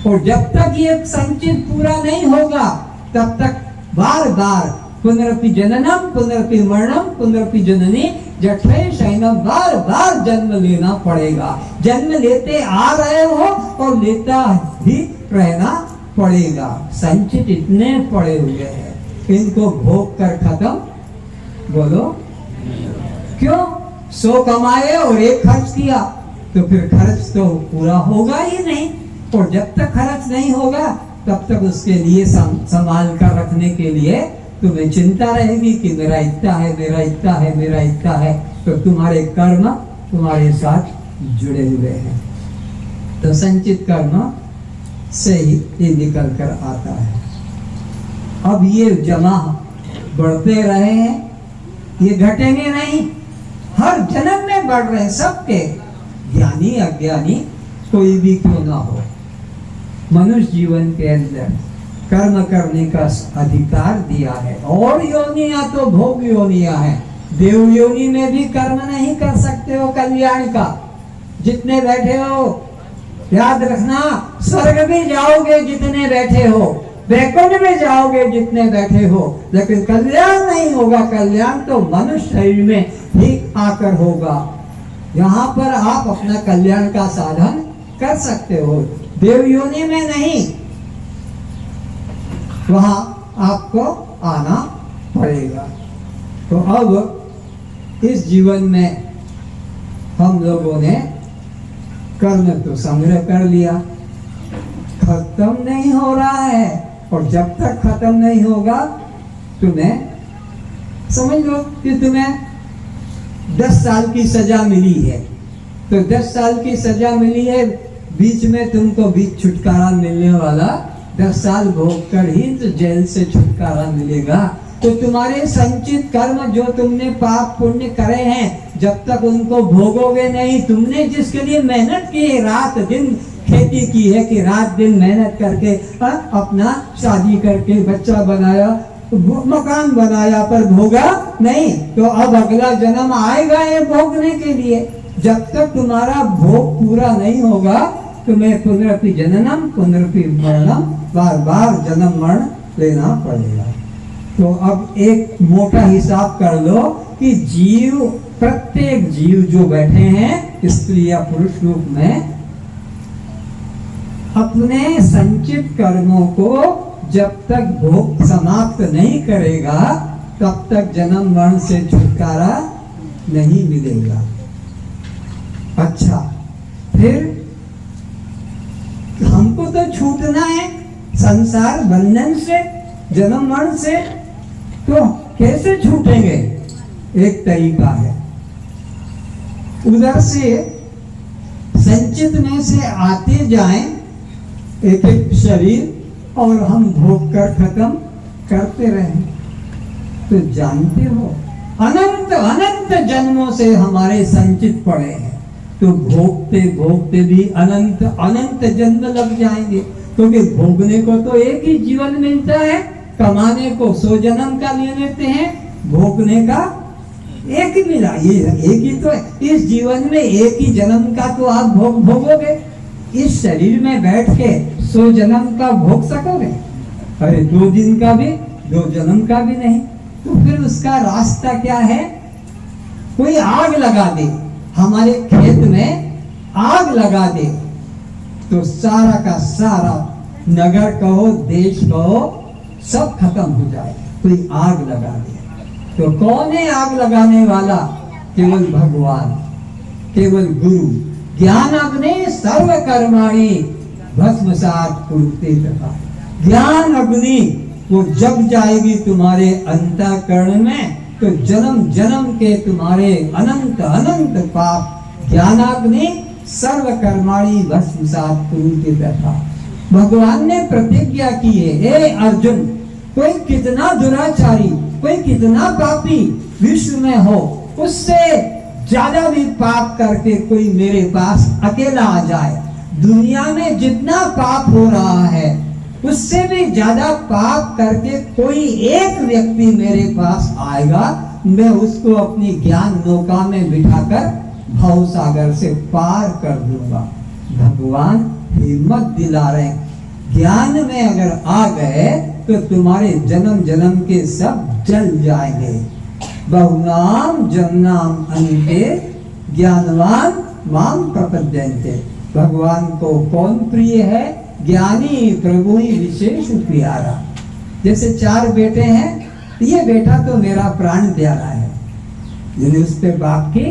और जब तक ये संचित पूरा नहीं होगा तब तक बार बार पुनरपि जननम पुनरपि मरणम पुनरपि जननी जठरे शयनम, बार बार जन्म लेना पड़ेगा। जन्म लेते आ रहे हो और लेता ही रहना पड़ेगा। संचित इतने पड़े हुए हैं, इनको भोग कर खत्म बोलो क्यों? 100 कमाए और 1 खर्च किया तो फिर खर्च तो पूरा होगा ही नहीं। और जब तक खर्च नहीं होगा तब तक उसके लिए संभाल कर रखने के लिए तुम्हें चिंता रहेगी कि मेरा इतना है, मेरा इतना है, मेरा इतना है। तो तुम्हारे कर्म तुम्हारे साथ जुड़े हुए हैं। तो संचित कर्म से ही ये निकल कर आता है। अब ये जमा बढ़ते रहे हैं, ये घटेंगे नहीं, हर जन्म में बढ़ रहे हैं सबके, ज्ञानी अज्ञानी कोई भी क्यों ना हो। मनुष्य जीवन के अंदर कर्म करने का अधिकार दिया है। और योनियां तो भोग योनियां हैं। देव योनि में भी कर्म नहीं कर सकते हो कल्याण का। जितने बैठे हो याद रखना, स्वर्ग भी जाओगे जितने बैठे हो, वैकुंठ में जाओगे जितने बैठे हो, लेकिन कल्याण नहीं होगा। कल्याण तो मनुष्य शरीर में ही आकर होगा। यहाँ पर आप अपना कल्याण का साधन कर सकते हो, देव योनि में नहीं, वहां आपको आना पड़ेगा। तो अब इस जीवन में हम लोगों ने कर्म तो संग्रह कर लिया, खत्म नहीं हो रहा है। और जब तक खत्म नहीं होगा तुम्हें समझ लो कि तुम्हें 10 साल की सजा मिली है। तो 10 साल की सजा मिली है, बीच में तुमको बीच छुटकारा मिलने वाला 10 साल भोग कर ही तो जेल से छुटकारा मिलेगा। तो तुम्हारे संचित कर्म जो तुमने पाप पुण्य करे हैं, जब तक उनको भोगोगे नहीं, तुमने जिसके लिए मेहनत की है, रात दिन खेती की है कि रात दिन मेहनत करके अपना शादी करके बच्चा बनाया, मकान बनाया, पर भोगा नहीं, तो अब अगला जन्म आएगा ये भोगने के लिए। जब तक तुम्हारा भोग पूरा नहीं होगा तुम्हें पुनरपि जननम पुनरपि मरणम, बार बार जन्म मरण लेना पड़ेगा। तो अब एक मोटा हिसाब कर लो कि जीव, प्रत्येक जीव जो बैठे हैं स्त्री या पुरुष रूप में, अपने संचित कर्मों को जब तक भोग समाप्त नहीं करेगा तब तक जन्म मरण से छुटकारा नहीं मिलेगा। अच्छा, फिर हमको तो छूटना है संसार बंधन से, जन्म मरण से, तो कैसे छूटेंगे? एक तरीका है, उधर से संचित में से आते जाएं एक एक शरीर और हम भोग कर खत्म करते रहें। तो जानते हो अनंत अनंत जन्मों से हमारे संचित पड़े हैं, तो भोगते भोगते भी अनंत अनंत जन्म लग जाएंगे। क्योंकि भोगने को तो एक ही जीवन मिलता है, कमाने को 100 जन्म का ले लेते हैं, भोगने का एक ही मिला, ये एक ही तो है। इस जीवन में एक ही जन्म का तो आप भोग भोगोगे, इस शरीर में बैठ के 100 जन्म का भोग सकोगे? अरे 2 दिन का भी, 2 जन्म का भी नहीं। तो फिर उसका रास्ता क्या है? कोई आग लगा दे, हमारे खेत में आग लगा दे, तो सारा का सारा नगर कहो, देश कहो, सब खत्म हो जाए। कोई आग लगा दे, तो कौन है आग लगाने वाला? केवल भगवान, केवल गुरु। ज्ञान अग्नि सर्व कर्माणि भस्मसात् कुरुते तथा। ज्ञान अग्नि वो जब जाएगी तुम्हारे अंतःकरण में तो जन्म जन्म के तुम्हारे अनंत अनंत पाप ज्ञानाग्नि सर्व कर्माणी भस्मसात कुरुते तथा। भगवान ने प्रतिज्ञा की है, हे अर्जुन, कोई कितना दुराचारी, कोई कितना पापी विश्व में हो, उससे ज्यादा भी पाप करके कोई मेरे पास अकेला आ जाए, दुनिया में जितना पाप हो रहा है उससे भी ज्यादा पाप करके कोई एक व्यक्ति मेरे पास आएगा, मैं उसको अपनी ज्ञान नौका में बिठाकर भव सागर से पार कर दूंगा। भगवान हिम्मत दिला रहे हैं, ज्ञान में अगर आ गए तो तुम्हारे जन्म जन्म के सब जल जाएंगे। बहुनाम जन्नाम अन्ते ज्ञानवान माम प्रपद्यन्ते। भगवान को कौन प्रिय है? ज्ञानी प्रभु ही विशेष प्यारा। जैसे 4 बेटे हैं, ये बेटा तो मेरा प्राण प्यारा है, यानी उस पे बाप की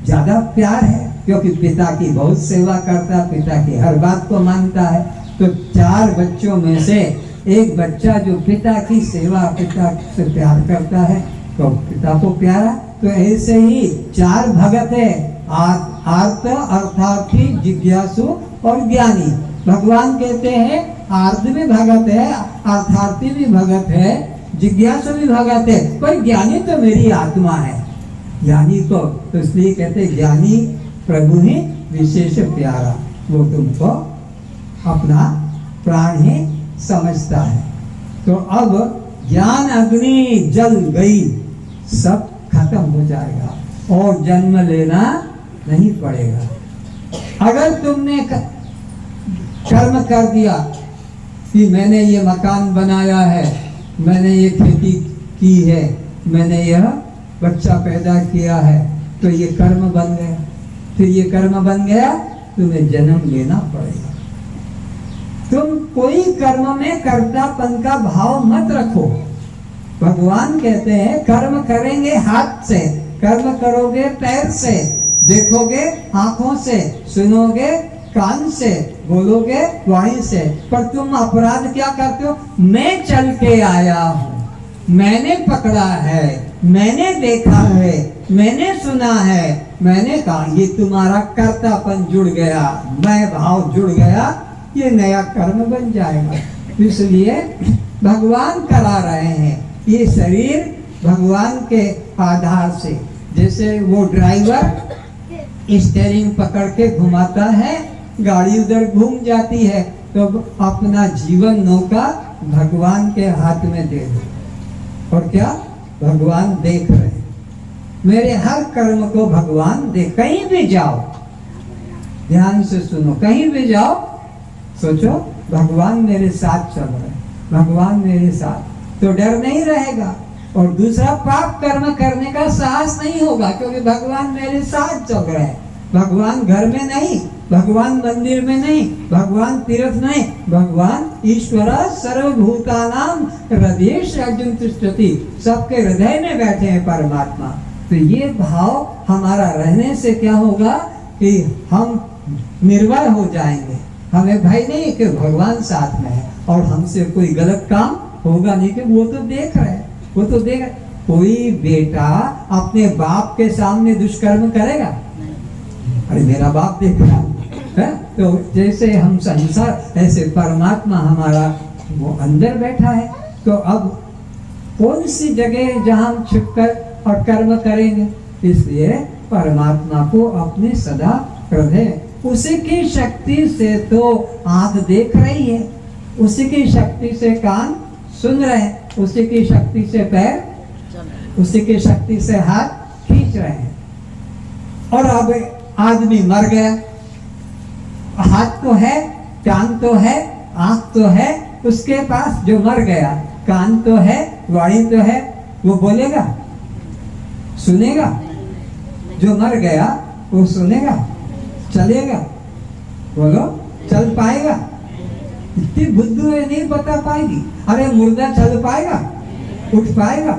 ज्यादा प्यार है, क्योंकि पिता की बहुत सेवा करता, पिता की हर बात को मानता है। तो 4 बच्चों में से एक बच्चा जो पिता की सेवा, पिता से प्यार करता है, तो पिता को प्यारा। तो ऐसे ही 4 भगत है, आर्त, अर्थार्थी, जिज्ञासु और ज्ञानी। भगवान कहते हैं आर्त भी भगत है, अर्थार्थी भी भगत है, जिज्ञासु भी भगत है, पर ज्ञानी तो मेरी आत्मा है। ज्ञानी को तो इसलिए कहते ज्ञानी प्रभु ही विशेष प्यारा, वो तुमको अपना प्राण ही समझता है। तो अब ज्ञान अग्नि जल गई, सब खत्म हो जाएगा और जन्म लेना नहीं पड़ेगा। अगर तुमने कर्म कर दिया कि मैंने ये मकान बनाया है, मैंने ये खेती की है, मैंने यह बच्चा पैदा किया है, तो ये कर्म बन गया। फिर ये कर्म बन गया, तुम्हें जन्म लेना पड़ेगा। तुम कोई कर्म में कर्तापन का भाव मत रखो। भगवान कहते हैं कर्म करेंगे हाथ से, कर्म करोगे पैर से, देखोगे आंखों से, सुनोगे कान से, बोलोगे वाणी से, पर तुम अपराध क्या करते हो? मैं चल के आया हूँ, मैंने पकड़ा है, मैंने देखा है, मैंने सुना है, मैंने कहा, ये तुम्हारा कर्तापन जुड़ गया, मैं भाव जुड़ गया, ये नया कर्म बन जाएगा। इसलिए भगवान करा रहे हैं ये शरीर भगवान के आधार से। जैसे वो ड्राइवर स्टीयरिंग पकड़ के घुमाता है, गाड़ी उधर घूम जाती है, तो अपना जीवन नौका भगवान के हाथ में दे दो। और क्या भगवान देख रहे हैं मेरे हर कर्म को, भगवान देख। कहीं भी जाओ, ध्यान से सुनो, कहीं भी जाओ, सोचो भगवान मेरे साथ चल रहे हैं, भगवान मेरे साथ, तो डर नहीं रहेगा। और दूसरा, पाप कर्म करने का साहस नहीं होगा, क्योंकि भगवान मेरे साथ चल रहे हैं। भगवान घर में नहीं, भगवान मंदिर में नहीं, भगवान तीर्थ नहीं, भगवान ईश्वर सर्वभूतानाम हृदयेश अर्जुन तिष्ठति, सबके हृदय में बैठे हैं परमात्मा। तो ये भाव हमारा रहने से क्या होगा कि हम निर्भय हो जाएंगे। हमें भय नहीं कि भगवान साथ में है और हमसे कोई गलत काम होगा नहीं, कि वो तो देख रहे हैं, वो तो देख। कोई बेटा अपने बाप के सामने दुष्कर्म करेगा? अरे मेरा बाप देख रहा है। तो जैसे हम संसार, ऐसे परमात्मा हमारा वो अंदर बैठा है। तो अब कौन सी जगह जहां हम छिपकर और कर्म करेंगे? इसलिए परमात्मा को अपने सदा हृदय, उसी की शक्ति से तो आंख देख रही है, उसी की शक्ति से कान सुन रहे हैं, उसी की शक्ति से पैर, उसी की शक्ति से हाथ खींच रहे हैं। और अब आदमी मर गया, हाथ तो है, टांग तो है, आंख तो है उसके पास, जो मर गया, कान तो है, वाणी तो है, वो बोलेगा, सुनेगा? जो मर गया वो सुनेगा, चलेगा? बोलो, चल पाएगा? इतनी बुद्धू है, नहीं बता पाएगी। अरे मुर्दा चल पाएगा? उठ पाएगा?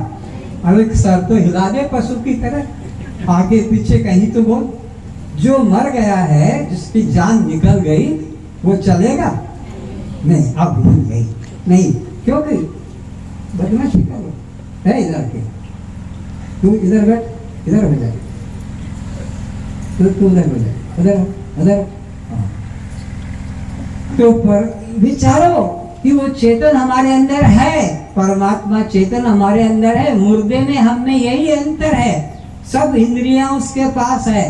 अरे सर तो हिला दे पशु की तरह, आगे पीछे कहीं तो बोल। जो मर गया है, जिसकी जान निकल गई, वो चलेगा नहीं, अब भूल गई। नहीं, क्योंकि बदमाशी करो है इधर के, तू इधर बैठ, इधर हो जाए, तू उधर हो जाए, उधर उधर। तो पर विचारो कि वो चेतन हमारे अंदर है, परमात्मा चेतन हमारे अंदर है, मुर्दे में हम में यही अंतर है। सब इंद्रियां उसके पास है,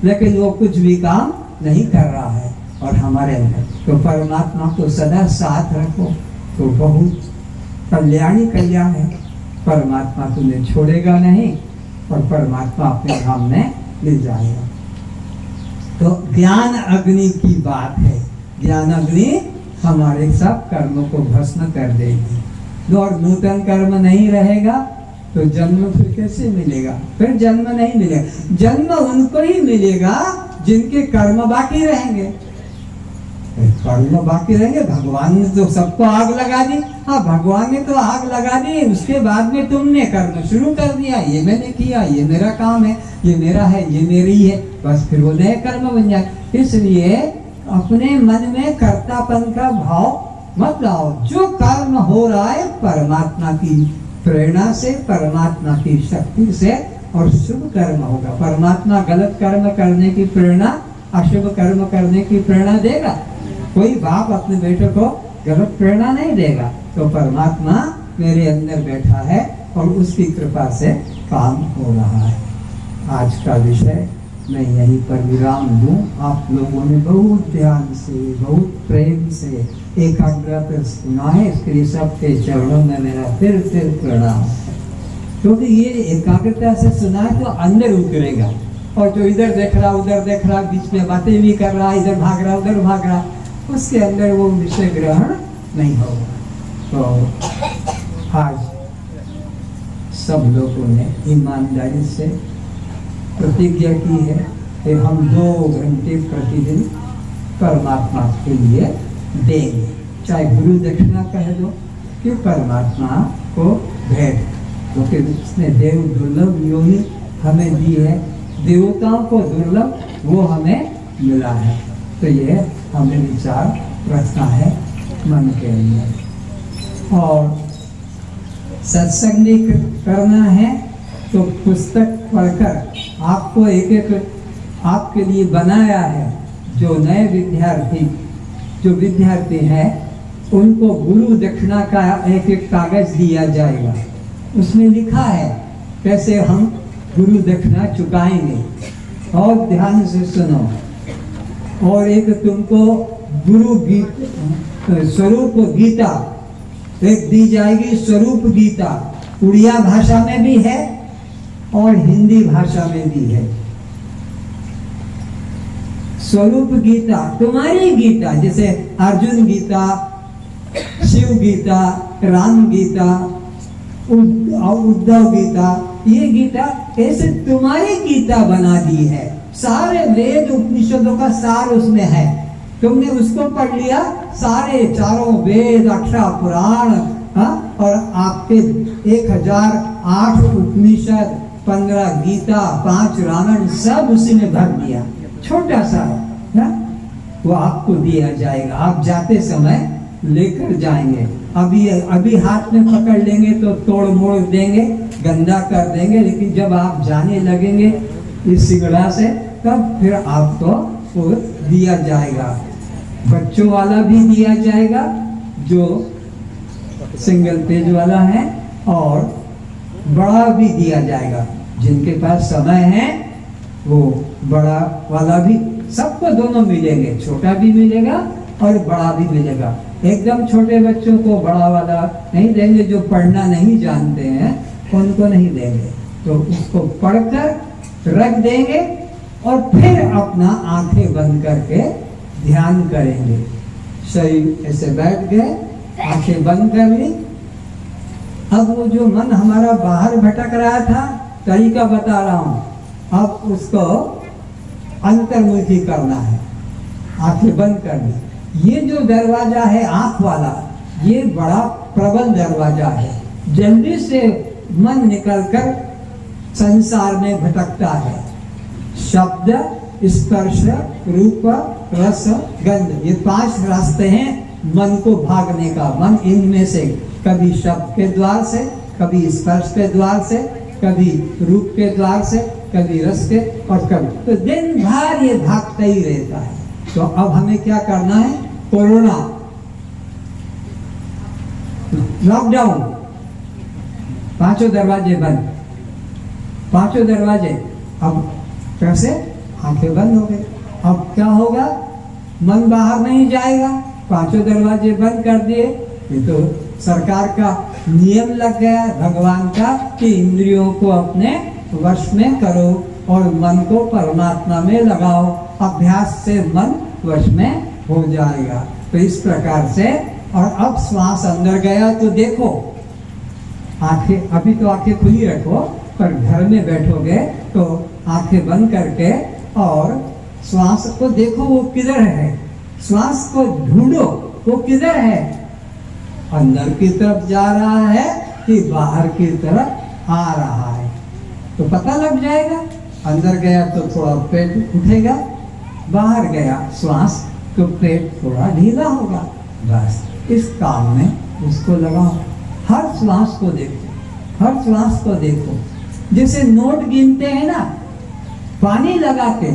लेकिन वो कुछ भी काम नहीं कर रहा है और हमारे अंदर। तो परमात्मा को सदा साथ रखो तो बहुत कल्याणी कल्याण है। परमात्मा तुम्हें छोड़ेगा नहीं और परमात्मा अपने धाम में ले जाएगा। तो ज्ञान अग्नि की बात है, ज्ञान अग्नि हमारे सब कर्मों को भस्म कर देगी। और नूतन कर्म नहीं रहेगा तो जन्म फिर कैसे मिलेगा? फिर जन्म नहीं मिलेगा। जन्म उनको ही मिलेगा जिनके कर्म बाकी रहेंगे। कर्म बाकी रहेंगे, भगवान ने तो सबको आग लगा दी। हाँ, भगवान ने तो आग लगा दी, उसके बाद में तुमने कर्म शुरू कर दिया, ये मैंने किया, ये मेरा काम है, ये मेरा है, ये मेरी है, बस फिर वो नए कर्म बन जाए। इसलिए अपने मन में कर्तापन का भाव मत लाओ। जो कर्म हो रहा है परमात्मा की प्रेरणा से, परमात्मा की शक्ति से, और शुभ कर्म होगा। परमात्मा गलत कर्म करने की प्रेरणा, अशुभ कर्म करने की प्रेरणा देगा? कोई बाप अपने बेटे को गलत प्रेरणा नहीं देगा। तो परमात्मा मेरे अंदर बैठा है और उसकी कृपा से काम हो रहा है। आज का विषय मैं यहीं पर विराम दूं। आप लोगों ने बहुत ध्यान से, बहुत प्रेम से, एकाग्रता सुना है, इसके लिए सबके चरणों में मेरा फिर प्रणाम है। क्योंकि ये एकाग्रता से सुना है तो अंदर उतरेगा। और जो इधर देख रहा, उधर देख रहा, बीच में बातें भी कर रहा, इधर भाग रहा, उधर भाग रहा, उसके अंदर वो विषय ग्रहण नहीं होगा। तो आज सब लोगों ने ईमानदारी से प्रतिज्ञा की है कि हम 2 घंटे प्रतिदिन परमात्मा के लिए देंगे। चाहे गुरु दक्षिणा कह दो कि परमात्मा को भेंट, क्योंकि उसने देव दुर्लभ योनि हमें दी है, देवताओं को दुर्लभ वो हमें मिला है। तो ये हमें विचार रखना है मन के अंदर। और सत्संग करना है तो पुस्तक पढ़कर आपको एक आपके लिए बनाया है। जो नए विद्यार्थी हैं उनको गुरु दक्षिणा का एक कागज दिया जाएगा। उसमें लिखा है कैसे हम गुरु दक्षिणा चुकाएंगे। और ध्यान से सुनो। और एक तुमको गुरु स्वरूप गीता एक दी जाएगी। स्वरूप गीता उड़िया भाषा में भी है और हिंदी भाषा में भी है। स्वरूप गीता तुम्हारी गीता, जैसे अर्जुन गीता, शिव गीता, राम गीता, उद्धव गीता, ये गीता ऐसे तुम्हारी गीता बना दी है। सारे वेद उपनिषदों का सार उसमें है। तुमने उसको पढ़ लिया, सारे चारों वेद, 18 पुराण, और आपके 1008 उपनिषद, 15 गीता, 5 रामायण, सब उसी में भर दिया। छोटा सा है, वो आपको दिया जाएगा। आप जाते समय लेकर जाएंगे। अभी हाथ में पकड़ लेंगे तो तोड़ मोड़ देंगे, गंदा कर देंगे, लेकिन जब आप जाने लगेंगे इस सिगड़ा से, तब फिर आपको वो दिया जाएगा। बच्चों वाला भी दिया जाएगा जो सिंगल पेज वाला है, और बड़ा भी दिया जाएगा। जिनके पास समय है वो बड़ा वाला भी, सबको दोनों मिलेंगे। छोटा भी मिलेगा और बड़ा भी मिलेगा। एकदम छोटे बच्चों को बड़ा वाला नहीं देंगे, जो पढ़ना नहीं जानते हैं उनको नहीं देंगे। तो उसको पढ़कर रख देंगे और फिर अपना आंखें बंद करके ध्यान करेंगे। शरीर ऐसे बैठ गए, आंखें बंद कर ली। अब वो जो मन हमारा बाहर भटक रहा था, तरीका बता रहा हूं, अब उसको अंतर्मुखी करना है। आंखें बंद कर ली। ये जो दरवाजा है आंख वाला, ये बड़ा प्रबल दरवाजा है। जल्दी से मन निकलकर संसार में भटकता है। शब्द, स्पर्श, रूप, रस, गंध, ये 5 रास्ते हैं मन को भागने का। मन इनमें से कभी शब्द के द्वार से, कभी स्पर्श के द्वार से, कभी रूप के द्वार से, कभी रस के, और कभी, तो दिन भर ये भागता ही रहता है। तो अब हमें क्या करना है? कोरोना, लॉकडाउन, पांचों दरवाजे बंद, पांचों दरवाजे। अब कैसे? आंखें बंद हो गई। अब क्या होगा? मन बाहर नहीं जाएगा, पांचों दरवाजे बंद कर दिए। ये तो सरकार का नियम लग गया, भगवान का, कि इंद्रियों को अपने वश में करो और मन को परमात्मा में लगाओ। अभ्यास से मन वश में हो जाएगा। तो इस प्रकार से, और अब श्वास अंदर गया तो देखो, आंखें, अभी तो आंखें खुली रखो, पर घर में बैठोगे तो आंखें बंद करके और श्वास को देखो वो किधर है। श्वास को ढूंढो, वो किधर है? अंदर की तरफ जा रहा है कि बाहर की तरफ आ रहा है? तो पता लग जाएगा। अंदर गया तो थोड़ा पेट उठेगा, बाहर गया श्वास तो पेट थोड़ा ढीला होगा। बस इस काम में उसको लगाओ। हर श्वास को देखो, हर श्वास को देखो। जैसे नोट गिनते हैं ना, पानी लगा के,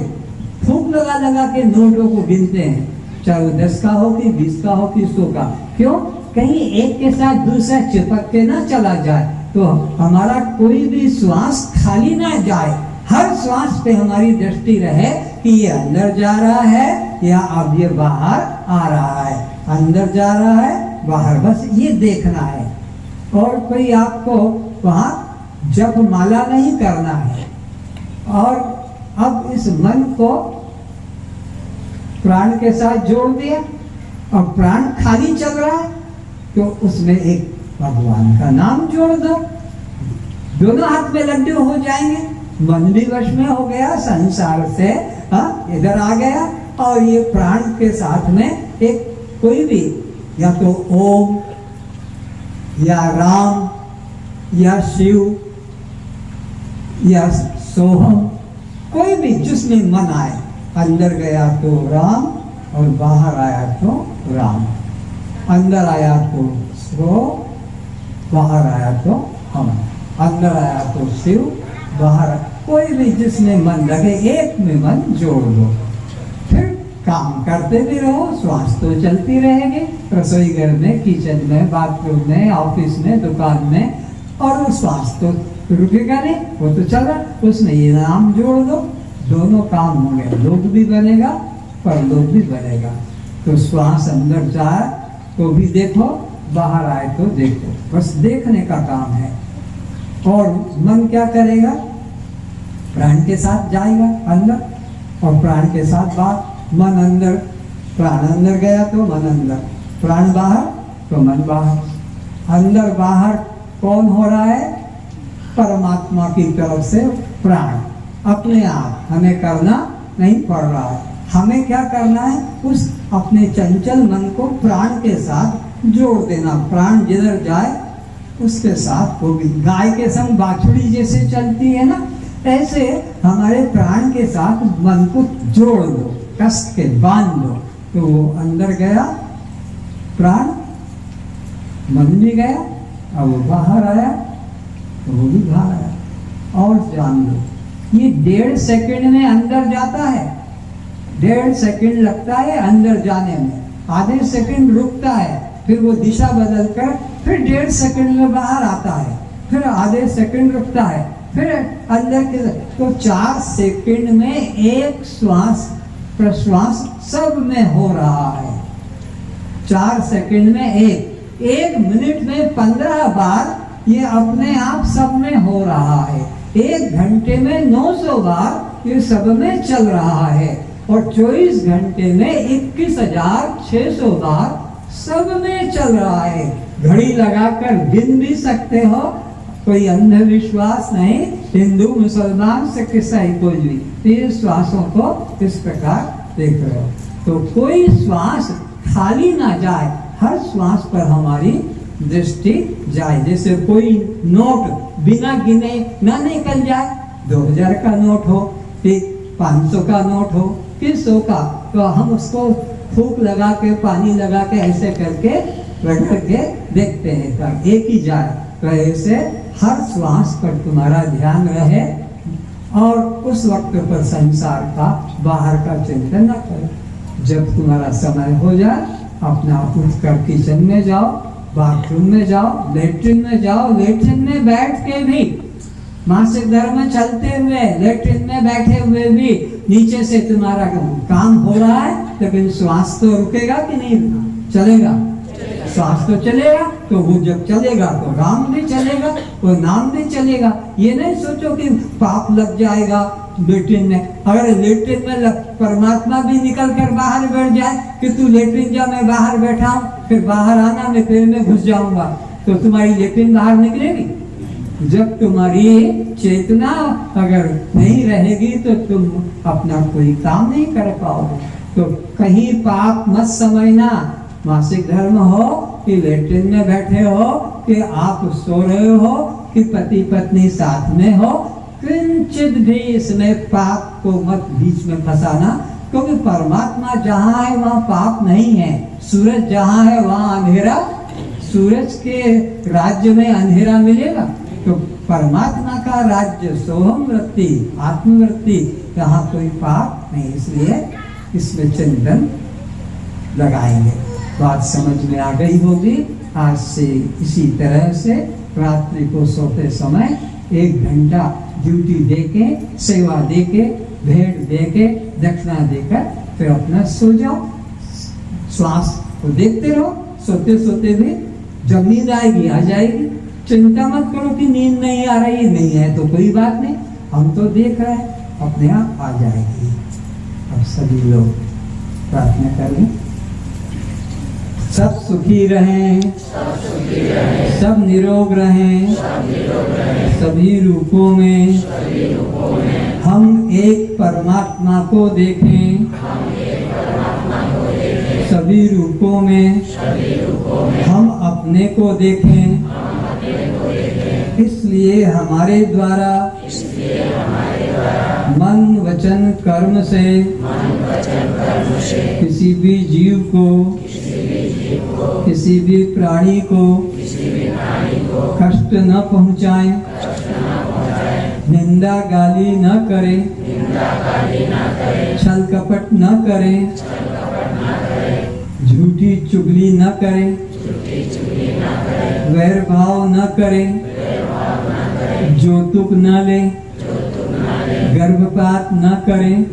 फूंक लगा लगा के नोटों को गिनते हैं, चाहे वो 10 का हो कि 20 का हो कि 100 का। क्यों? कहीं एक के साथ दूसरा चिपक के ना चला जाए, तो हमारा कोई भी श्वास खाली ना जाए। हर श्वास पे हमारी दृष्टि रहे कि ये अंदर जा रहा है या अब ये बाहर आ रहा है, अंदर जा रहा है बाहर, बस ये देखना है। और कोई आपको वहां जप माला नहीं करना है। और अब इस मन को प्राण के साथ जोड़ दिया और प्राण खाली चल रहा है, तो उसमें एक भगवान का नाम जोड़ दो, दोनों हाथ में लड्डू हो जाएंगे। मन भी वश में हो गया, संसार से इधर आ गया, और ये प्राण के साथ में एक कोई भी, या तो ओम या राम या शिव या सोहम, कोई भी जिसमें मन आए। अंदर गया तो राम और बाहर आया तो राम, अंदर आया तो सो, बाहर आया तो हम, अंदर आया तो शिव, बाहर, कोई भी जिसमें मन लगे, एक में मन जोड़ दो। फिर काम करते भी रहो, श्वास तो चलती रहेगी, रसोई घर में, किचन में, बाथरूम में, ऑफिस में, दुकान में, और श्वास तो रुकेगा नहीं, वो तो चल रहा, उसमें ये नाम जोड़ दो, दोनों काम होंगे, लोक भी बनेगा, परलोक भी बनेगा। तो श्वास अंदर जाए तो भी देखो, बाहर आए तो देखो, बस देखने का काम है। और मन क्या करेगा? प्राण के साथ जाएगा अंदर और प्राण के साथ बाहर। मन अंदर, प्राण अंदर गया तो मन अंदर, प्राण बाहर तो मन बाहर। अंदर बाहर कौन हो रहा है? परमात्मा की तरफ से प्राण, अपने आप, हमें करना नहीं पड़ रहा है। हमें क्या करना है? उस अपने चंचल मन को प्राण के साथ जोड़ देना। प्राण जिधर जाए उसके साथ, वो भी गाय के संग बाछड़ी जैसे चलती है ना, ऐसे हमारे प्राण के साथ मन को जोड़ दो, कस के बांध दो। तो वो अंदर गया प्राण, मन भी गया, अब वो बाहर आया तो वो भी बाहर आया। और जान लो, ये 1.5 सेकंड में अंदर जाता है, 1.5 सेकंड लगता है अंदर जाने में, आधे सेकंड रुकता है, फिर वो दिशा बदलकर फिर 1.5 सेकंड में बाहर आता है, फिर आधे सेकंड रुकता है, फिर अंदर के, तो 4 सेकंड में एक श्वास प्रश्वास सब में हो रहा है। 4 सेकंड में एक मिनट में 15 बार ये अपने आप सब में हो रहा है। 1 घंटे में 900 बार ये सब में चल रहा है, और 24 घंटे में 21,600 बार सब में चल रहा है। घड़ी लगाकर गिन भी सकते हो, कोई अंधविश्वास नहीं, हिंदू मुसलमान सिख ईसाई कोई भी, तो श्वासों को इस प्रकार देख रहे हो। तो कोई श्वास खाली ना जाए, हर श्वास पर हमारी दृष्टि जाए। जैसे कोई नोट बिना गिने ना निकल जाए, 2000 का नोट हो, 500 का नोट हो, कि 100 का, तो हम उसको फूंक लगा के, पानी लगा के, ऐसे करके रगड़ के देखते हैं तब एक ही जाए। तो ऐसे हर श्वास पर तुम्हारा ध्यान रहे और उस वक्त पर संसार का, बाहर का चिंतन न करो। जब तुम्हारा समय हो जाए अपना उठ कर किचन में जाओ, बाथरूम में जाओ, लेटरिन में जाओ, लेटरिन में बैठ के भी, मासिक धर्म चलते हुए लेटरिन में बैठे हुए भी नीचे से तुम्हारा काम हो रहा है, लेकिन श्वास तो रुकेगा कि नहीं चलेगा? श्वास तो चलेगा। तो वो जब चलेगा तो राम भी चलेगा, वो नाम भी चलेगा। ये नहीं सोचो कि पाप लग जाएगा लेटरिन में। अगर लेटरिन में परमात्मा भी निकल कर बाहर बैठ जाए कि तू लेटरिन जा, मैं बाहर बैठा हूँ, फिर बाहर आना, मैं पेड़ में घुस जाऊंगा, तो तुम्हारी लेटरिन बाहर निकलेगी? जब तुम्हारी चेतना अगर नहीं रहेगी तो तुम अपना कोई काम नहीं कर पाओगे। तो कहीं पाप मत समझना, मासिक धर्म हो कि लेटरिन में बैठे हो कि आप सो रहे हो कि पति पत्नी साथ में हो, किंचित भी इसमें पाप को मत बीच में फंसाना, क्योंकि परमात्मा जहाँ है वहाँ पाप नहीं है। सूरज जहाँ है वहाँ अंधेरा, सूरज के राज्य में अंधेरा मिलेगा। तो परमात्मा का राज्य सोहम वृत्ति, आत्मवृत्ति, यहाँ कोई पाप नहीं। इसलिए इसमें चिंतन लगाएंगे। बात समझ में आ गई होगी। आज से इसी तरह से रात्रि को सोते समय 1 घंटा ड्यूटी देके, सेवा देके, भेंट देके, दक्षिणा देकर फिर अपना सो जाओ। श्वास को देखते रहो, सोते सोते भी। जब नींद आएगी आ जाएगी। चिंता मत करो कि नींद नहीं आ रही, नहीं है तो कोई बात नहीं, हम तो देख रहे हैं, अपने आप आ जाएगी। अब सभी लोग प्रार्थना करें। सब सुखी रहें, सब निरोग रहें, सभी रूपों में हम एक परमात्मा को देखें, सभी रूपों में हम अपने को देखें। इसलिए हमारे द्वारा मन वचन कर्म से किसी भी जीव को, किसी भी प्राणी को कष्ट न पहुँचाएं, निंदा गाली न करें, छल कपट न करें, झूठी चुगली न करें, वैर भाव न करें, जोतुक न लें, गर्भपात न करें,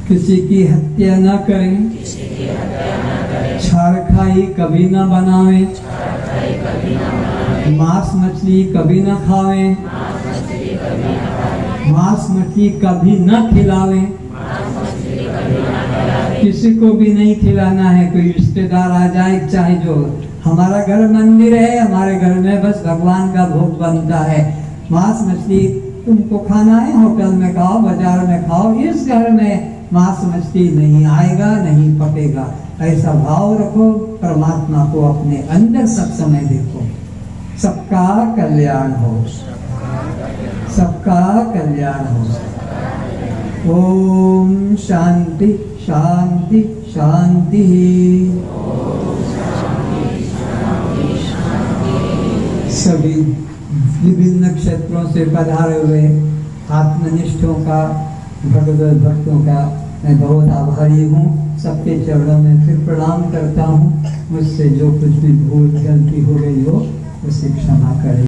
किसी की हत्या न करें, छाड़खाई कभी न बनावें, मांस मछली कभी न खावें, मांस मछली कभी न खिलावें, किसी को भी नहीं खिलाना है। कोई रिश्तेदार आ जाए, चाहे जो, हमारा घर मंदिर है, हमारे घर में बस भगवान का भोग बनता है। मांस मछली तुमको खाना है, होटल में खाओ, बाजार में खाओ, इस घर में मांस मछली नहीं आएगा, नहीं पकेगा। ऐसा भाव रखो, परमात्मा को अपने अंदर सब समय देखो। सबका कल्याण हो, सबका कल्याण हो। ओम शांति शांति शांति। सभी विभिन्न क्षेत्रों से पधारे हुए आत्मनिष्ठों का, भगवत भक्तों का मैं बहुत आभारी हूँ। सबके चरणों में फिर प्रणाम करता हूँ। मुझसे जो कुछ भी भूल गलती हो गई हो उसे क्षमा करें।